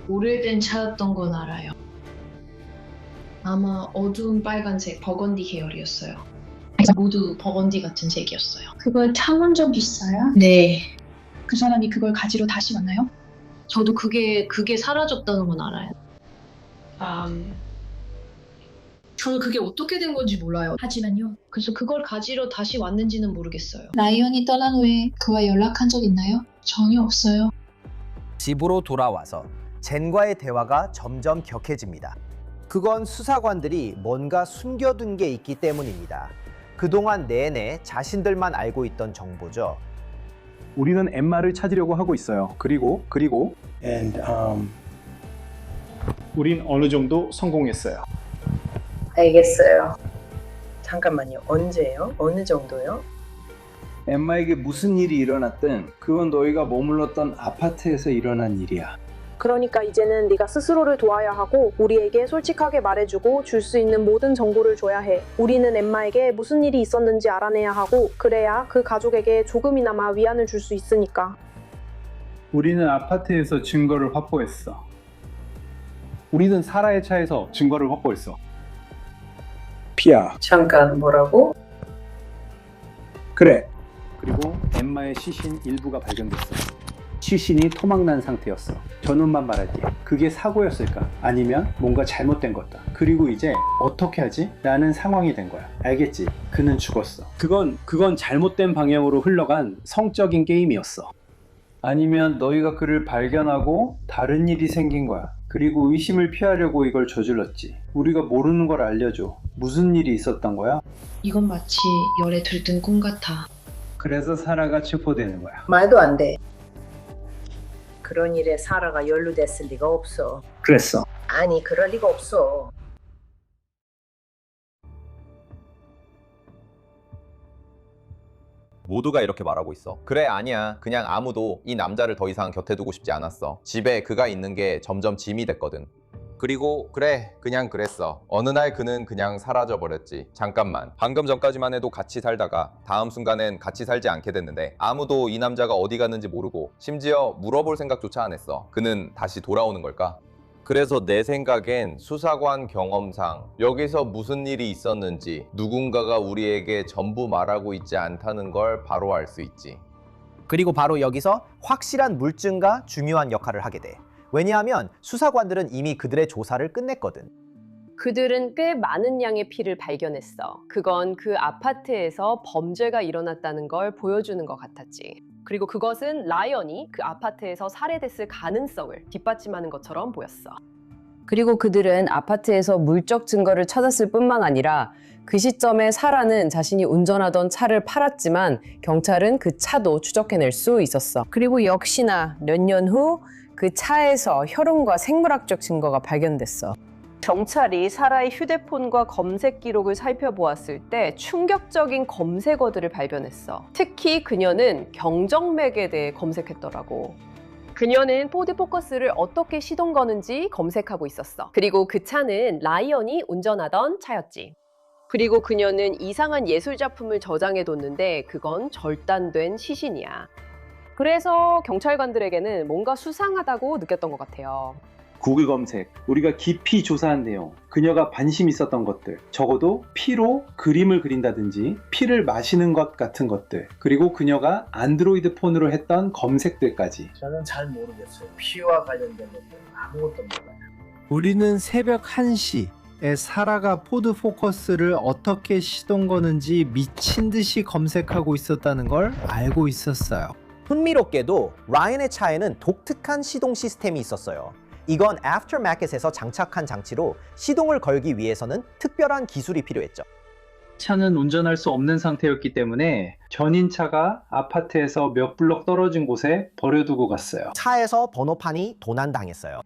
오래된 차였던 건 알아요. 아마 어두운 빨간색 버건디 계열이었어요. 모두 버건디 같은 색이었어요. 그걸 타본 적 있어요? 네. 그 사람이 그걸 가지러 다시 왔나요? 저도 그게 사라졌다는 건 알아요. 저는 그게 어떻게 된 건지 몰라요. 하지만요. 그래서 그걸 가지러 다시 왔는지는 모르겠어요. 라이언이 떠난 후에 그와 연락한 적 있나요? 전혀 없어요. 집으로 돌아와서 젠과의 대화가 점점 격해집니다. 그건 수사관들이 뭔가 숨겨둔 게 있기 때문입니다. 그동안 내내 자신들만 알고 있던 정보죠. 우리는 엠마를 찾으려고 하고 있어요. 그리고 And 우린 어느 정도 성공했어요. 알겠어요. 잠깐만요. 언제요? 어느 정도요? 엠마에게 무슨 일이 일어났든 그건 너희가 머물렀던 아파트에서 일어난 일이야. 그러니까 이제는 네가 스스로를 도와야 하고 우리에게 솔직하게 말해주고 줄 수 있는 모든 정보를 줘야 해. 우리는 엠마에게 무슨 일이 있었는지 알아내야 하고 그래야 그 가족에게 조금이나마 위안을 줄 수 있으니까. 우리는 아파트에서 증거를 확보했어. 우리는 사라의 차에서 증거를 확보했어. 피야. 잠깐 뭐라고? 그래. 그리고 엠마의 시신 일부가 발견됐어. 시신이 토막난 상태였어. 전원만 말할게. 그게 사고였을까? 아니면 뭔가 잘못된 거다. 그리고 이제 어떻게 하지? 라는 상황이 된 거야. 알겠지? 그는 죽었어. 그건 잘못된 방향으로 흘러간 성적인 게임이었어. 아니면 너희가 그를 발견하고 다른 일이 생긴 거야. 그리고 의심을 피하려고 이걸 저질렀지. 우리가 모르는 걸 알려줘. 무슨 일이 있었던 거야? 이건 마치 열에 들뜬 꿈 같아. 그래서 사라가 체포되는 거야. 말도 안 돼. 그런 일에 사라가 연루됐을 리가 없어. 그랬어. 아니, 그럴 리가 없어. 모두가 이렇게 말하고 있어. 그래, 아니야. 그냥 아무도 이 남자를 더 이상 곁에 두고 싶지 않았어. 집에 그가 있는 게 점점 짐이 됐거든. 그리고 그래, 그냥 그랬어. 어느 날 그는 그냥 사라져버렸지. 잠깐만, 방금 전까지만 해도 같이 살다가 다음 순간엔 같이 살지 않게 됐는데 아무도 이 남자가 어디 갔는지 모르고 심지어 물어볼 생각조차 안 했어. 그는 다시 돌아오는 걸까? 그래서 내 생각엔 수사관 경험상 여기서 무슨 일이 있었는지 누군가가 우리에게 전부 말하고 있지 않다는 걸 바로 알 수 있지. 그리고 바로 여기서 확실한 물증과 중요한 역할을 하게 돼. 왜냐하면 수사관들은 이미 그들의 조사를 끝냈거든. 그들은 꽤 많은 양의 피를 발견했어. 그건 그 아파트에서 범죄가 일어났다는 걸 보여주는 것 같았지. 그리고 그것은 라이언이 그 아파트에서 살해됐을 가능성을 뒷받침하는 것처럼 보였어. 그리고 그들은 아파트에서 물적 증거를 찾았을 뿐만 아니라 그 시점에 사라는 자신이 운전하던 차를 팔았지만 경찰은 그 차도 추적해낼 수 있었어. 그리고 역시나 몇 년 후 그 차에서 혈흔과 생물학적 증거가 발견됐어. 경찰이 사라의 휴대폰과 검색 기록을 살펴보았을 때 충격적인 검색어들을 발견했어. 특히 그녀는 경정맥에 대해 검색했더라고. 그녀는 포드 포커스를 어떻게 시동 거는지 검색하고 있었어. 그리고 그 차는 라이언이 운전하던 차였지. 그리고 그녀는 이상한 예술 작품을 저장해뒀는데 그건 절단된 시신이야. 그래서 경찰관들에게는 뭔가 수상하다고 느꼈던 것 같아요. 구글 검색, 우리가 깊이 조사한 내용, 그녀가 관심 있었던 것들, 적어도 피로 그림을 그린다든지 피를 마시는 것 같은 것들, 그리고 그녀가 안드로이드 폰으로 했던 검색들까지. 저는 잘 모르겠어요. 피와 관련된 것들은 아무것도 몰라요. 우리는 새벽 1시에 사라가 포드 포커스를 어떻게 시동 거는지 미친 듯이 검색하고 있었다는 걸 알고 있었어요. 흥미롭게도 라이언의 차에는 독특한 시동 시스템이 있었어요. 이건 애프터마켓에서 장착한 장치로 시동을 걸기 위해서는 특별한 기술이 필요했죠. 차는 운전할 수 없는 상태였기 때문에 견인차가 아파트에서 몇 블럭 떨어진 곳에 버려두고 갔어요. 차에서 번호판이 도난당했어요.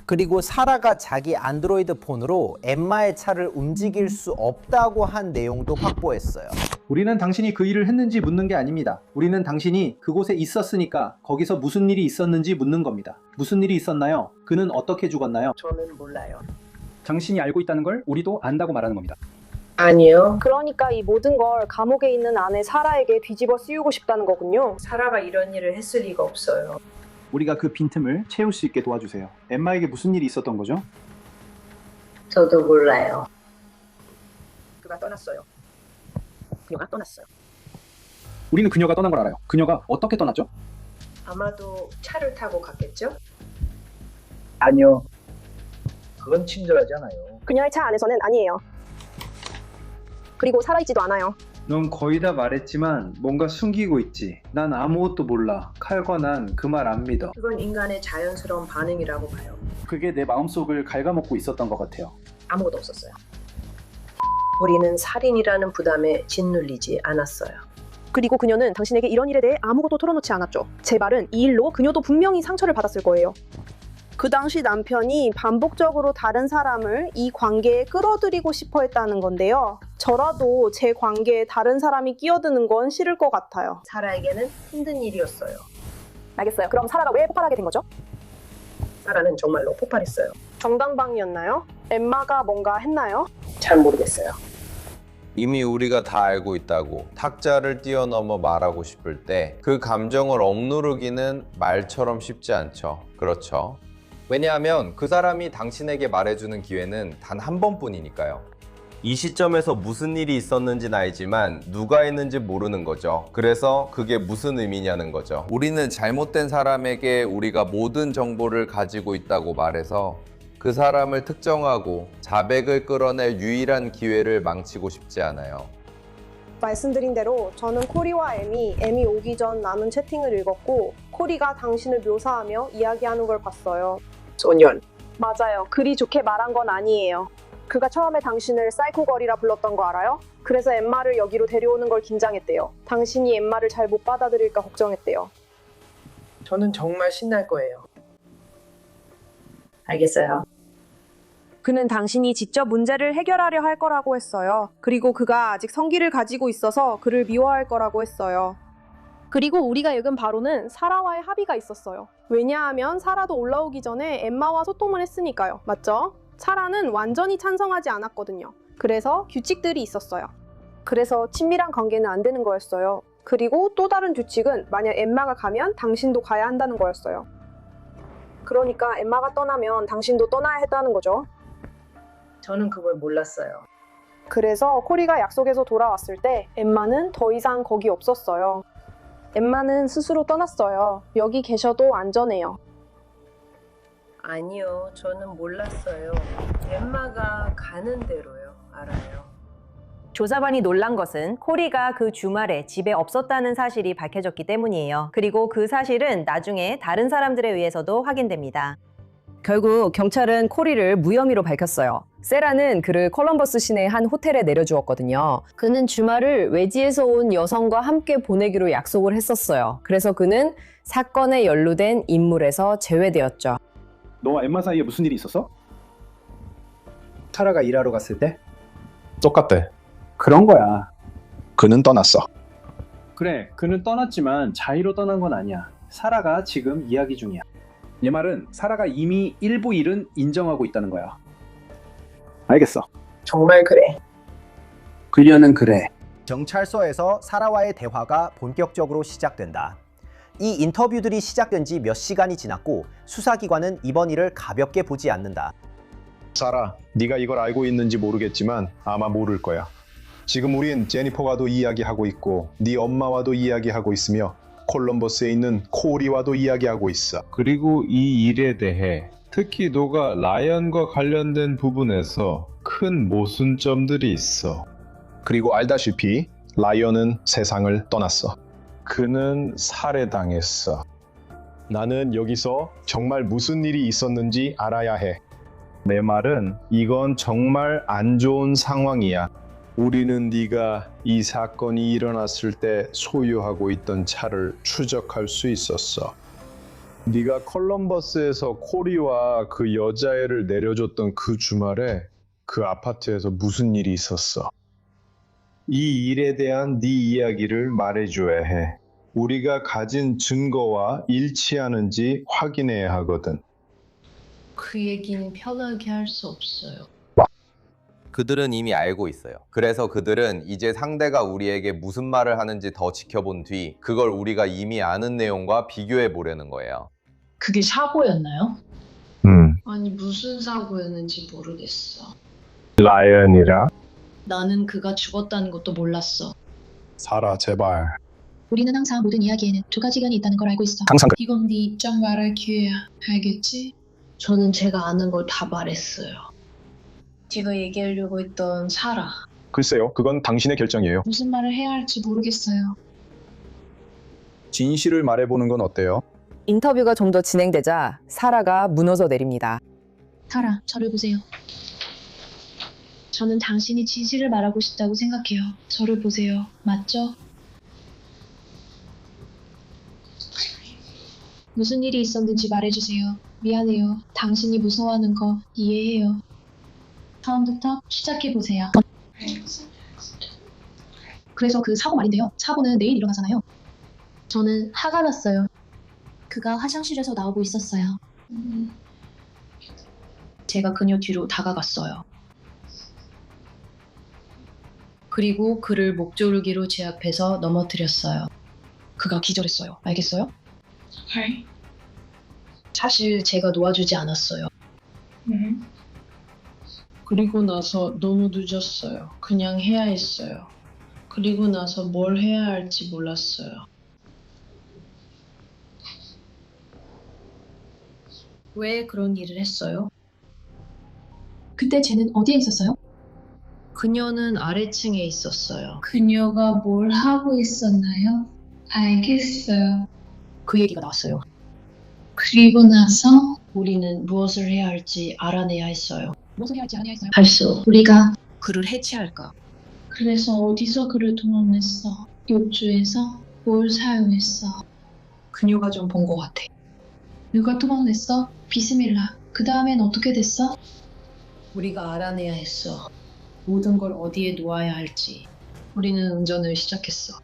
그리고 사라가 자기 안드로이드 폰으로 엠마의 차를 움직일 수 없다고 한 내용도 확보했어요. 우리는 당신이 그 일을 했는지 묻는 게 아닙니다. 우리는 당신이 그곳에 있었으니까 거기서 무슨 일이 있었는지 묻는 겁니다. 무슨 일이 있었나요? 그는 어떻게 죽었나요? 저는 몰라요. 당신이 알고 있다는 걸 우리도 안다고 말하는 겁니다. 아니요. 그러니까 이 모든 걸 감옥에 있는 아내 사라에게 뒤집어 씌우고 싶다는 거군요. 사라가 이런 일을 했을 리가 없어요. 우리가 그 빈틈을 채울 수 있게 도와주세요. 엠마에게 무슨 일이 있었던 거죠? 저도 몰라요. 그가 떠났어요. 그녀가 떠났어요. 우리는 그녀가 떠난 걸 알아요. 그녀가 어떻게 떠났죠? 아마도 차를 타고 갔겠죠? 아니요. 그건 친절하지 않아요. 그녀의 차 안에서는 아니에요. 그리고 살아있지도 않아요. 넌 거의 다 말했지만 뭔가 숨기고 있지. 난 아무것도 몰라. 칼과 난 그 말 안 믿어. 그건 인간의 자연스러운 반응이라고 봐요. 그게 내 마음속을 갉아먹고 있었던 것 같아요. 아무것도 없었어요. 우리는 살인이라는 부담에 짓눌리지 않았어요. 그리고 그녀는 당신에게 이런 일에 대해 아무것도 털어놓지 않았죠. 제 말은 이 일로 그녀도 분명히 상처를 받았을 거예요. 그 당시 남편이 반복적으로 다른 사람을 이 관계에 끌어들이고 싶어 했다는 건데요. 저라도 제 관계에 다른 사람이 끼어드는 건 싫을 것 같아요. 사라에게는 힘든 일이었어요. 알겠어요. 그럼 사라가 왜 폭발하게 된 거죠? 사라는 정말로 폭발했어요. 정당방위였나요? 엠마가 뭔가 했나요? 잘 모르겠어요. 이미 우리가 다 알고 있다고 탁자를 뛰어넘어 말하고 싶을 때 그 감정을 억누르기는 말처럼 쉽지 않죠. 그렇죠? 왜냐하면 그 사람이 당신에게 말해주는 기회는 단 한 번뿐이니까요. 이 시점에서 무슨 일이 있었는지는 알지만 누가 했는지 모르는 거죠. 그래서 그게 무슨 의미냐는 거죠. 우리는 잘못된 사람에게 우리가 모든 정보를 가지고 있다고 말해서 그 사람을 특정하고 자백을 끌어낼 유일한 기회를 망치고 싶지 않아요. 말씀드린 대로 저는 코리와 엠이 오기 전 나눈 채팅을 읽었고 코리가 당신을 묘사하며 이야기하는 걸 봤어요. 소년. 맞아요. 그리 좋게 말한 건 아니에요. 그가 처음에 당신을 사이코걸이라 불렀던 거 알아요? 그래서 엠마를 여기로 데려오는 걸 긴장했대요. 당신이 엠마를 잘 못 받아들일까 걱정했대요. 저는 정말 신날 거예요. 알겠어요. 그는 당신이 직접 문제를 해결하려 할 거라고 했어요. 그리고 그가 아직 성기를 가지고 있어서 그를 미워할 거라고 했어요. 그리고 우리가 읽은 바로는 사라와의 합의가 있었어요. 왜냐하면 사라도 올라오기 전에 엠마와 소통을 했으니까요. 맞죠? 사라는 완전히 찬성하지 않았거든요. 그래서 규칙들이 있었어요. 그래서 친밀한 관계는 안 되는 거였어요. 그리고 또 다른 규칙은 만약 엠마가 가면 당신도 가야 한다는 거였어요. 그러니까 엠마가 떠나면 당신도 떠나야 했다는 거죠. 저는 그걸 몰랐어요. 그래서 코리가 약속에서 돌아왔을 때 엠마는 더 이상 거기 없었어요. 엠마는 스스로 떠났어요. 여기 계셔도 안전해요. 아니요, 저는 몰랐어요. 엠마가 가는 대로요. 알아요. 조사관이 놀란 것은 코리가 그 주말에 집에 없었다는 사실이 밝혀졌기 때문이에요. 그리고 그 사실은 나중에 다른 사람들에 의해서도 확인됩니다. 결국 경찰은 코리를 무혐의로 밝혔어요. 세라는 그를 콜럼버스 시내의 한 호텔에 내려주었거든요. 그는 주말을 외지에서 온 여성과 함께 보내기로 약속을 했었어요. 그래서 그는 사건에 연루된 인물에서 제외되었죠. 너와 엠마 사이에 무슨 일이 있었어? 사라가 일하러 갔을 때? 똑같대. 그런 거야. 그는 떠났어. 그래, 그는 떠났지만 자의로 떠난 건 아니야. 사라가 지금 이야기 중이야. 얘 말은 사라가 이미 일부 일은 인정하고 있다는 거야. 알겠어. 정말 그래. 그녀는 그래. 경찰서에서 사라와의 대화가 본격적으로 시작된다. 이 인터뷰들이 시작된 지 몇 시간이 지났고 수사기관은 이번 일을 가볍게 보지 않는다. 사라, 네가 이걸 알고 있는지 모르겠지만 아마 모를 거야. 지금 우린 제니퍼와도 이야기하고 있고 네 엄마와도 이야기하고 있으며 콜럼버스에 있는 코리와도 이야기하고 있어. 그리고 이 일에 대해 특히 너가 라이언과 관련된 부분에서 큰 모순점들이 있어. 그리고 알다시피 라이언은 세상을 떠났어. 그는 살해당했어. 나는 여기서 정말 무슨 일이 있었는지 알아야 해. 내 말은 이건 정말 안 좋은 상황이야. 우리는 네가 이 사건이 일어났을 때 소유하고 있던 차를 추적할 수 있었어. 네가 콜럼버스에서 코리와 그 여자애를 내려줬던 그 주말에 그 아파트에서 무슨 일이 있었어. 이 일에 대한 네 이야기를 말해줘야 해. 우리가 가진 증거와 일치하는지 확인해야 하거든. 그 얘기는 편하게 할 수 없어요. 그들은 이미 알고 있어요. 그래서 그들은 이제 상대가 우리에게 무슨 말을 하는지 더 지켜본 뒤 그걸 우리가 이미 아는 내용과 비교해 보려는 거예요. 그게 사고였나요? 아니 무슨 사고였는지 모르겠어. 라이언이라? 나는 그가 죽었다는 것도 몰랐어. 사라, 제발. 우리는 항상 모든 이야기에는 두 가지 견이 있다는 걸 알고 있어. 항상 그래. 이건 네 입장 말할 기회야. 알겠지? 저는 제가 아는 걸 다 말했어요. 제가 얘기하려고 했던 사라. 글쎄요, 그건 당신의 결정이에요. 무슨 말을 해야 할지 모르겠어요. 진실을 말해보는 건 어때요? 인터뷰가 좀 더 진행되자 사라가 무너져 내립니다. 사라, 저를 보세요. 저는 당신이 진실을 말하고 싶다고 생각해요. 저를 보세요. 맞죠? 무슨 일이 있었는지 말해주세요. 미안해요. 당신이 무서워하는 거 이해해요. 처음부터 시작해보세요. 그래서 그 사고 말인데요. 사고는 내일 일어나잖아요. 저는 화가 났어요. 그가 화장실에서 나오고 있었어요. 제가 그녀 뒤로 다가갔어요. 그리고 그를 목조르기로 제 앞에서 넘어뜨렸어요. 그가 기절했어요. 알겠어요? 사실 제가 놓아주지 않았어요. 그리고 나서 너무 늦었어요. 그냥 해야 했어요. 그리고 나서 뭘 해야 할지 몰랐어요. 왜 그런 일을 했어요? 그때 쟤는 어디에 있었어요? 그녀는 아래층에 있었어요. 그녀가 뭘 하고 있었나요? 알겠어요. 그 얘기가 나왔어요. 그리고 나서 우리는 무엇을 해야 할지 알아내야 했어요. 무엇을 해야 할지 알아내야 했어요. 발소. 우리가 그를 해체할까? 그래서 어디서 그를 도망냈어? 욕조에서? 뭘 사용했어? 그녀가 좀 본 것 같아. 누가 도망냈어? 비스밀라. 그 다음엔 어떻게 됐어? 우리가 알아내야 했어. 모든 걸 어디에 놓아야 할지. 우리는 운전을 시작했어.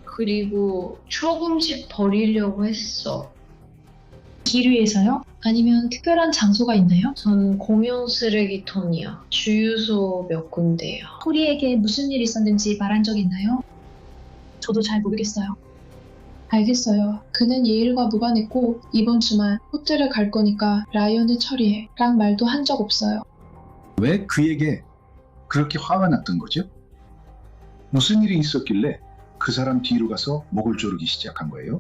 그리고 조금씩 버리려고 했어. 길 위에서요? 아니면 특별한 장소가 있나요? 전 공용 쓰레기통이야. 주유소 몇 군데요. 코리에게 무슨 일이 있었는지 말한 적 있나요? 저도 잘 모르겠어요. 알겠어요. 그는 예일과 무관했고 이번 주말 호텔을 갈 거니까 라이언을 처리해. 랑 말도 한 적 없어요. 왜 그에게 그렇게 화가 났던 거죠? 무슨 일이 있었길래 그 사람 뒤로 가서 목을 조르기 시작한 거예요?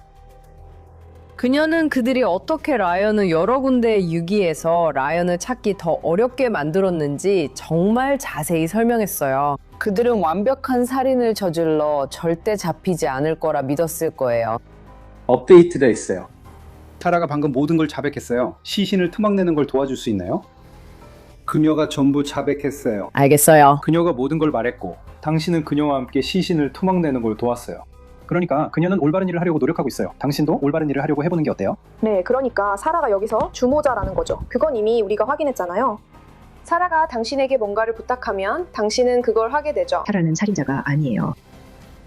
그녀는 그들이 어떻게 라이언을 여러 군데에 유기해서 라이언을 찾기 더 어렵게 만들었는지 정말 자세히 설명했어요. 그들은 완벽한 살인을 저질러 절대 잡히지 않을 거라 믿었을 거예요. 업데이트가 있어요. 사라가 방금 모든 걸 자백했어요. 시신을 토막내는 걸 도와줄 수 있나요? 그녀가 전부 자백했어요. 알겠어요. 그녀가 모든 걸 말했고 당신은 그녀와 함께 시신을 토막내는 걸 도왔어요. 그러니까 그녀는 올바른 일을 하려고 노력하고 있어요. 당신도 올바른 일을 하려고 해보는 게 어때요? 네, 그러니까 사라가 여기서 주모자라는 거죠. 그건 이미 우리가 확인했잖아요. 사라가 당신에게 뭔가를 부탁하면 당신은 그걸 하게 되죠. 사라는 살인자가 아니에요.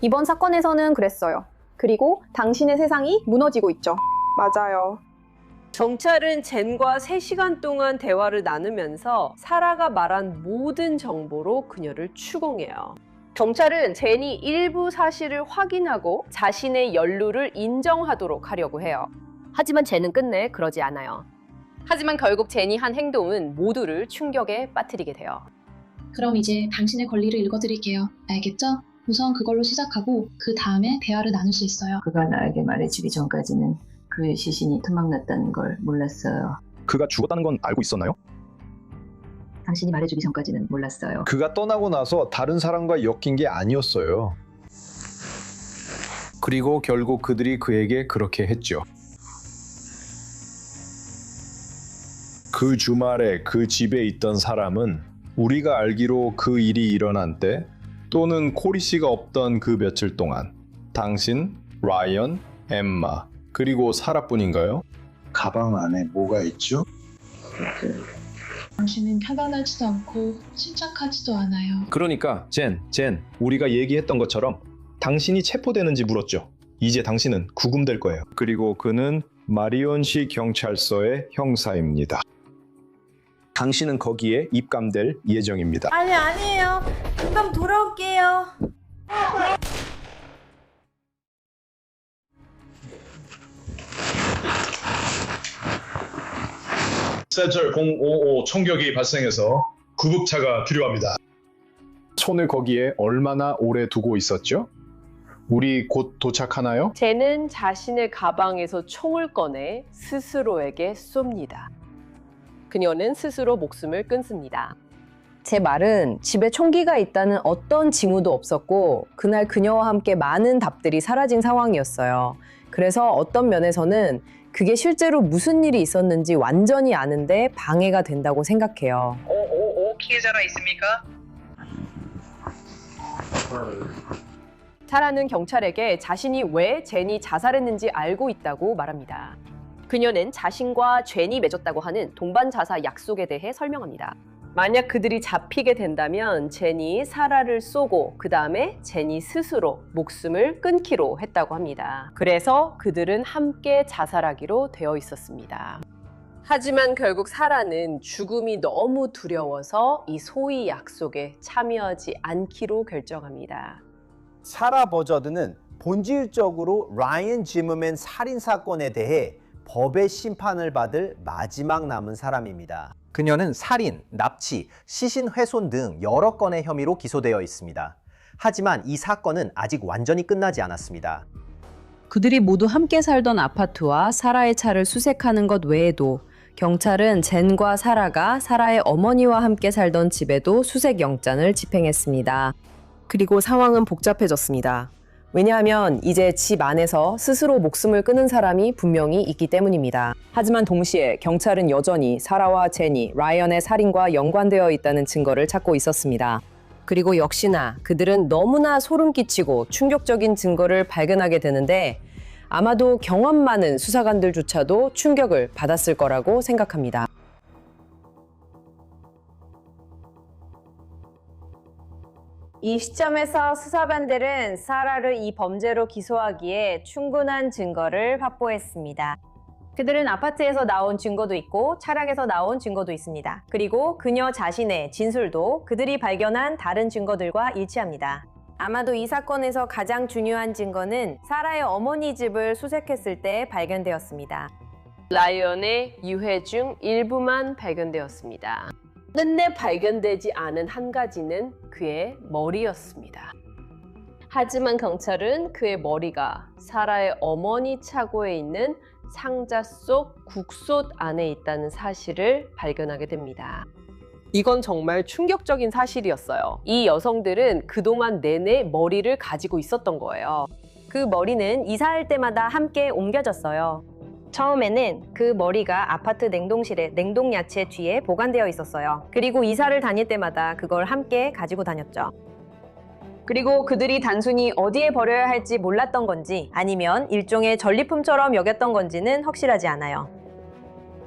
이번 사건에서는 그랬어요. 그리고 당신의 세상이 무너지고 있죠. 맞아요. 경찰은 젠과 3시간 동안 대화를 나누면서 사라가 말한 모든 정보로 그녀를 추궁해요. 경찰은 젠이 일부 사실을 확인하고 자신의 연루를 인정하도록 하려고 해요. 하지만 젠은 끝내 그러지 않아요. 하지만 결국 젠이 한 행동은 모두를 충격에 빠뜨리게 돼요. 그럼 이제 당신의 권리를 읽어드릴게요. 알겠죠? 우선 그걸로 시작하고 그 다음에 대화를 나눌 수 있어요. 그가 나에게 말해주기 전까지는 그의 시신이 토막났다는 걸 몰랐어요. 그가 죽었다는 건 알고 있었나요? 당신이 말해주기 전까지는 몰랐어요. 그가 떠나고 나서 다른 사람과 엮인 게 아니었어요. 그리고 결국 그들이 그에게 그렇게 했죠. 그 주말에 그 집에 있던 사람은 우리가 알기로 그 일이 일어난 때 또는 코리 씨가 없던 그 며칠 동안 당신, 라이언, 엠마 그리고 사라뿐인가요? 가방 안에 뭐가 있죠? 당신은 편안하지도 않고 침착하지도 않아요. 그러니까 젠, 우리가 얘기했던 것처럼 당신이 체포되는지 물었죠. 이제 당신은 구금될 거예요. 그리고 그는 마리온시 경찰서의 형사입니다. 당신은 거기에 입감될 예정입니다. 아니에요. 금방 돌아올게요. 센터 055 총격이 발생해서 구급차가 필요합니다. 손을 거기에 얼마나 오래 두고 있었죠? 우리 곧 도착하나요? 젠은 자신의 가방에서 총을 꺼내 스스로에게 쏩니다. 그녀는 스스로 목숨을 끊습니다. 제 말은 집에 총기가 있다는 어떤 징후도 없었고 그날 그녀와 함께 많은 답들이 사라진 상황이었어요. 그래서 어떤 면에서는 그게 실제로 무슨 일이 있었는지 완전히 아는데 방해가 된다고 생각해요. 피해자가 있습니까? 사라는 경찰에게 자신이 왜 젠이 자살했는지 알고 있다고 말합니다. 그녀는 자신과 젠이 맺었다고 하는 동반 자살 약속에 대해 설명합니다. 만약 그들이 잡히게 된다면 젠이 사라를 쏘고 그 다음에 젠이 스스로 목숨을 끊기로 했다고 합니다. 그래서 그들은 함께 자살하기로 되어 있었습니다. 하지만 결국 사라는 죽음이 너무 두려워서 이 소위 약속에 참여하지 않기로 결정합니다. 사라 버저드는 본질적으로 라이언 지머맨 살인 사건에 대해 법의 심판을 받을 마지막 남은 사람입니다. 그녀는 살인, 납치, 시신 훼손 등 여러 건의 혐의로 기소되어 있습니다. 하지만 이 사건은 아직 완전히 끝나지 않았습니다. 그들이 모두 함께 살던 아파트와 사라의 차를 수색하는 것 외에도 경찰은 젠과 사라가 사라의 어머니와 함께 살던 집에도 수색 영장을 집행했습니다. 그리고 상황은 복잡해졌습니다. 왜냐하면 이제 집 안에서 스스로 목숨을 끊은 사람이 분명히 있기 때문입니다. 하지만 동시에 경찰은 여전히 사라와 제니, 라이언의 살인과 연관되어 있다는 증거를 찾고 있었습니다. 그리고 역시나 그들은 너무나 소름 끼치고 충격적인 증거를 발견하게 되는데 아마도 경험 많은 수사관들조차도 충격을 받았을 거라고 생각합니다. 이 시점에서 수사반들은 사라를 이 범죄로 기소하기에 충분한 증거를 확보했습니다. 그들은 아파트에서 나온 증거도 있고 차량에서 나온 증거도 있습니다. 그리고 그녀 자신의 진술도 그들이 발견한 다른 증거들과 일치합니다. 아마도 이 사건에서 가장 중요한 증거는 사라의 어머니 집을 수색했을 때 발견되었습니다. 라이언의 유해 중 일부만 발견되었습니다. 끝내 발견되지 않은 한 가지는 그의 머리였습니다. 하지만 경찰은 그의 머리가 사라의 어머니 차고에 있는 상자 속 국솥 안에 있다는 사실을 발견하게 됩니다. 이건 정말 충격적인 사실이었어요. 이 여성들은 그동안 내내 머리를 가지고 있었던 거예요. 그 머리는 이사할 때마다 함께 옮겨졌어요. 처음에는 그 머리가 아파트 냉동실에 냉동 야채 뒤에 보관되어 있었어요. 그리고 이사를 다닐 때마다 그걸 함께 가지고 다녔죠. 그리고 그들이 단순히 어디에 버려야 할지 몰랐던 건지 아니면 일종의 전리품처럼 여겼던 건지는 확실하지 않아요.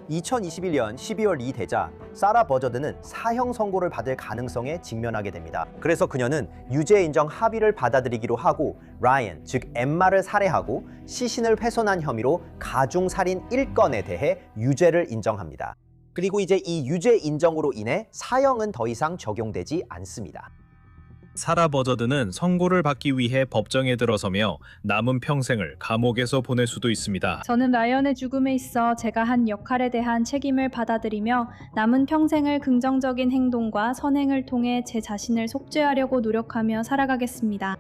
2021년 12월 이 되자 사라 버저드는 사형 선고를 받을 가능성에 직면하게 됩니다. 그래서 그녀는 유죄 인정 합의를 받아들이기로 하고 라이언, 즉 엠마를 살해하고 시신을 훼손한 혐의로 가중살인 1건에 대해 유죄를 인정합니다. 그리고 이제 이 유죄 인정으로 인해 사형은 더 이상 적용되지 않습니다. 사라 버저드는 선고를 받기 위해 법정에 들어서며 남은 평생을 감옥에서 보낼 수도 있습니다. 저는 라이언의 죽음에 있어 제가 한 역할에 대한 책임을 받아들이며 남은 평생을 긍정적인 행동과 선행을 통해 제 자신을 속죄하려고 노력하며 살아가겠습니다.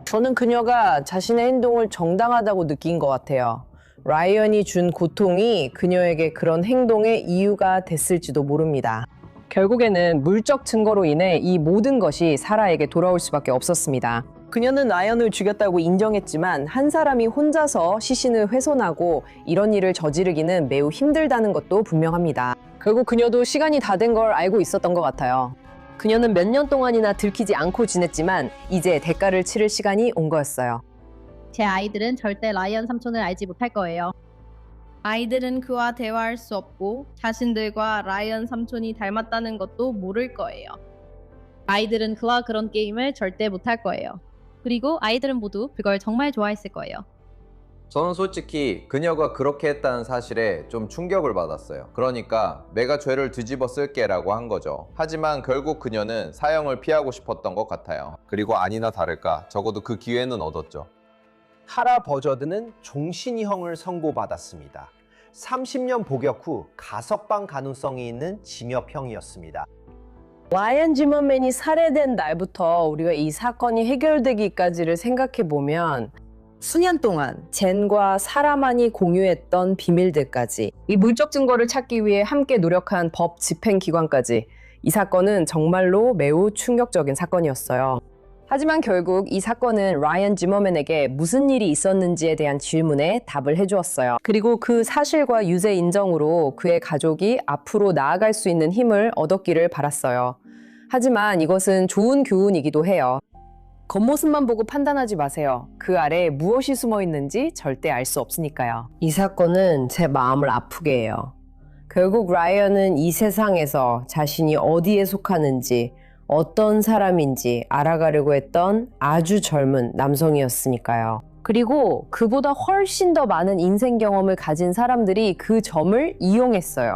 저는 그녀가 자신의 행동을 정당하다고 느낀 것 같아요. 라이언이 준 고통이 그녀에게 그런 행동의 이유가 됐을지도 모릅니다. 결국에는 물적 증거로 인해 이 모든 것이 사라에게 돌아올 수밖에 없었습니다. 그녀는 라이언을 죽였다고 인정했지만 한 사람이 혼자서 시신을 훼손하고 이런 일을 저지르기는 매우 힘들다는 것도 분명합니다. 결국 그녀도 시간이 다 된 걸 알고 있었던 것 같아요. 그녀는 몇 년 동안이나 들키지 않고 지냈지만 이제 대가를 치를 시간이 온 거였어요. 제 아이들은 절대 라이언 삼촌을 알지 못할 거예요. 아이들은 그와 대화할 수 없고 자신들과 라이언 삼촌이 닮았다는 것도 모를 거예요. 아이들은 그와 그런 게임을 절대 못할 거예요. 그리고 아이들은 모두 그걸 정말 좋아했을 거예요. 저는 솔직히 그녀가 그렇게 했다는 사실에 좀 충격을 받았어요. 그러니까 내가 죄를 뒤집어 쓸게 라고 한 거죠. 하지만 결국 그녀는 사형을 피하고 싶었던 것 같아요. 그리고 아니나 다를까 적어도 그 기회는 얻었죠. 사라 버저드는 종신형을 선고받았습니다. 30년 복역 후 가석방 가능성이 있는 징역형이었습니다. 라이언 지머맨이 살해된 날부터 우리가 이 사건이 해결되기까지를 생각해보면 수년 동안 젠과 사라만이 공유했던 비밀들까지 이 물적 증거를 찾기 위해 함께 노력한 법 집행기관까지 이 사건은 정말로 매우 충격적인 사건이었어요. 하지만 결국 이 사건은 라이언 지머맨에게 무슨 일이 있었는지에 대한 질문에 답을 해주었어요. 그리고 그 사실과 유죄 인정으로 그의 가족이 앞으로 나아갈 수 있는 힘을 얻었기를 바랐어요. 하지만 이것은 좋은 교훈이기도 해요. 겉모습만 보고 판단하지 마세요. 그 아래에 무엇이 숨어 있는지 절대 알 수 없으니까요. 이 사건은 제 마음을 아프게 해요. 결국 라이언은 이 세상에서 자신이 어디에 속하는지 어떤 사람인지 알아가려고 했던 아주 젊은 남성이었으니까요. 그리고 그보다 훨씬 더 많은 인생 경험을 가진 사람들이 그 점을 이용했어요.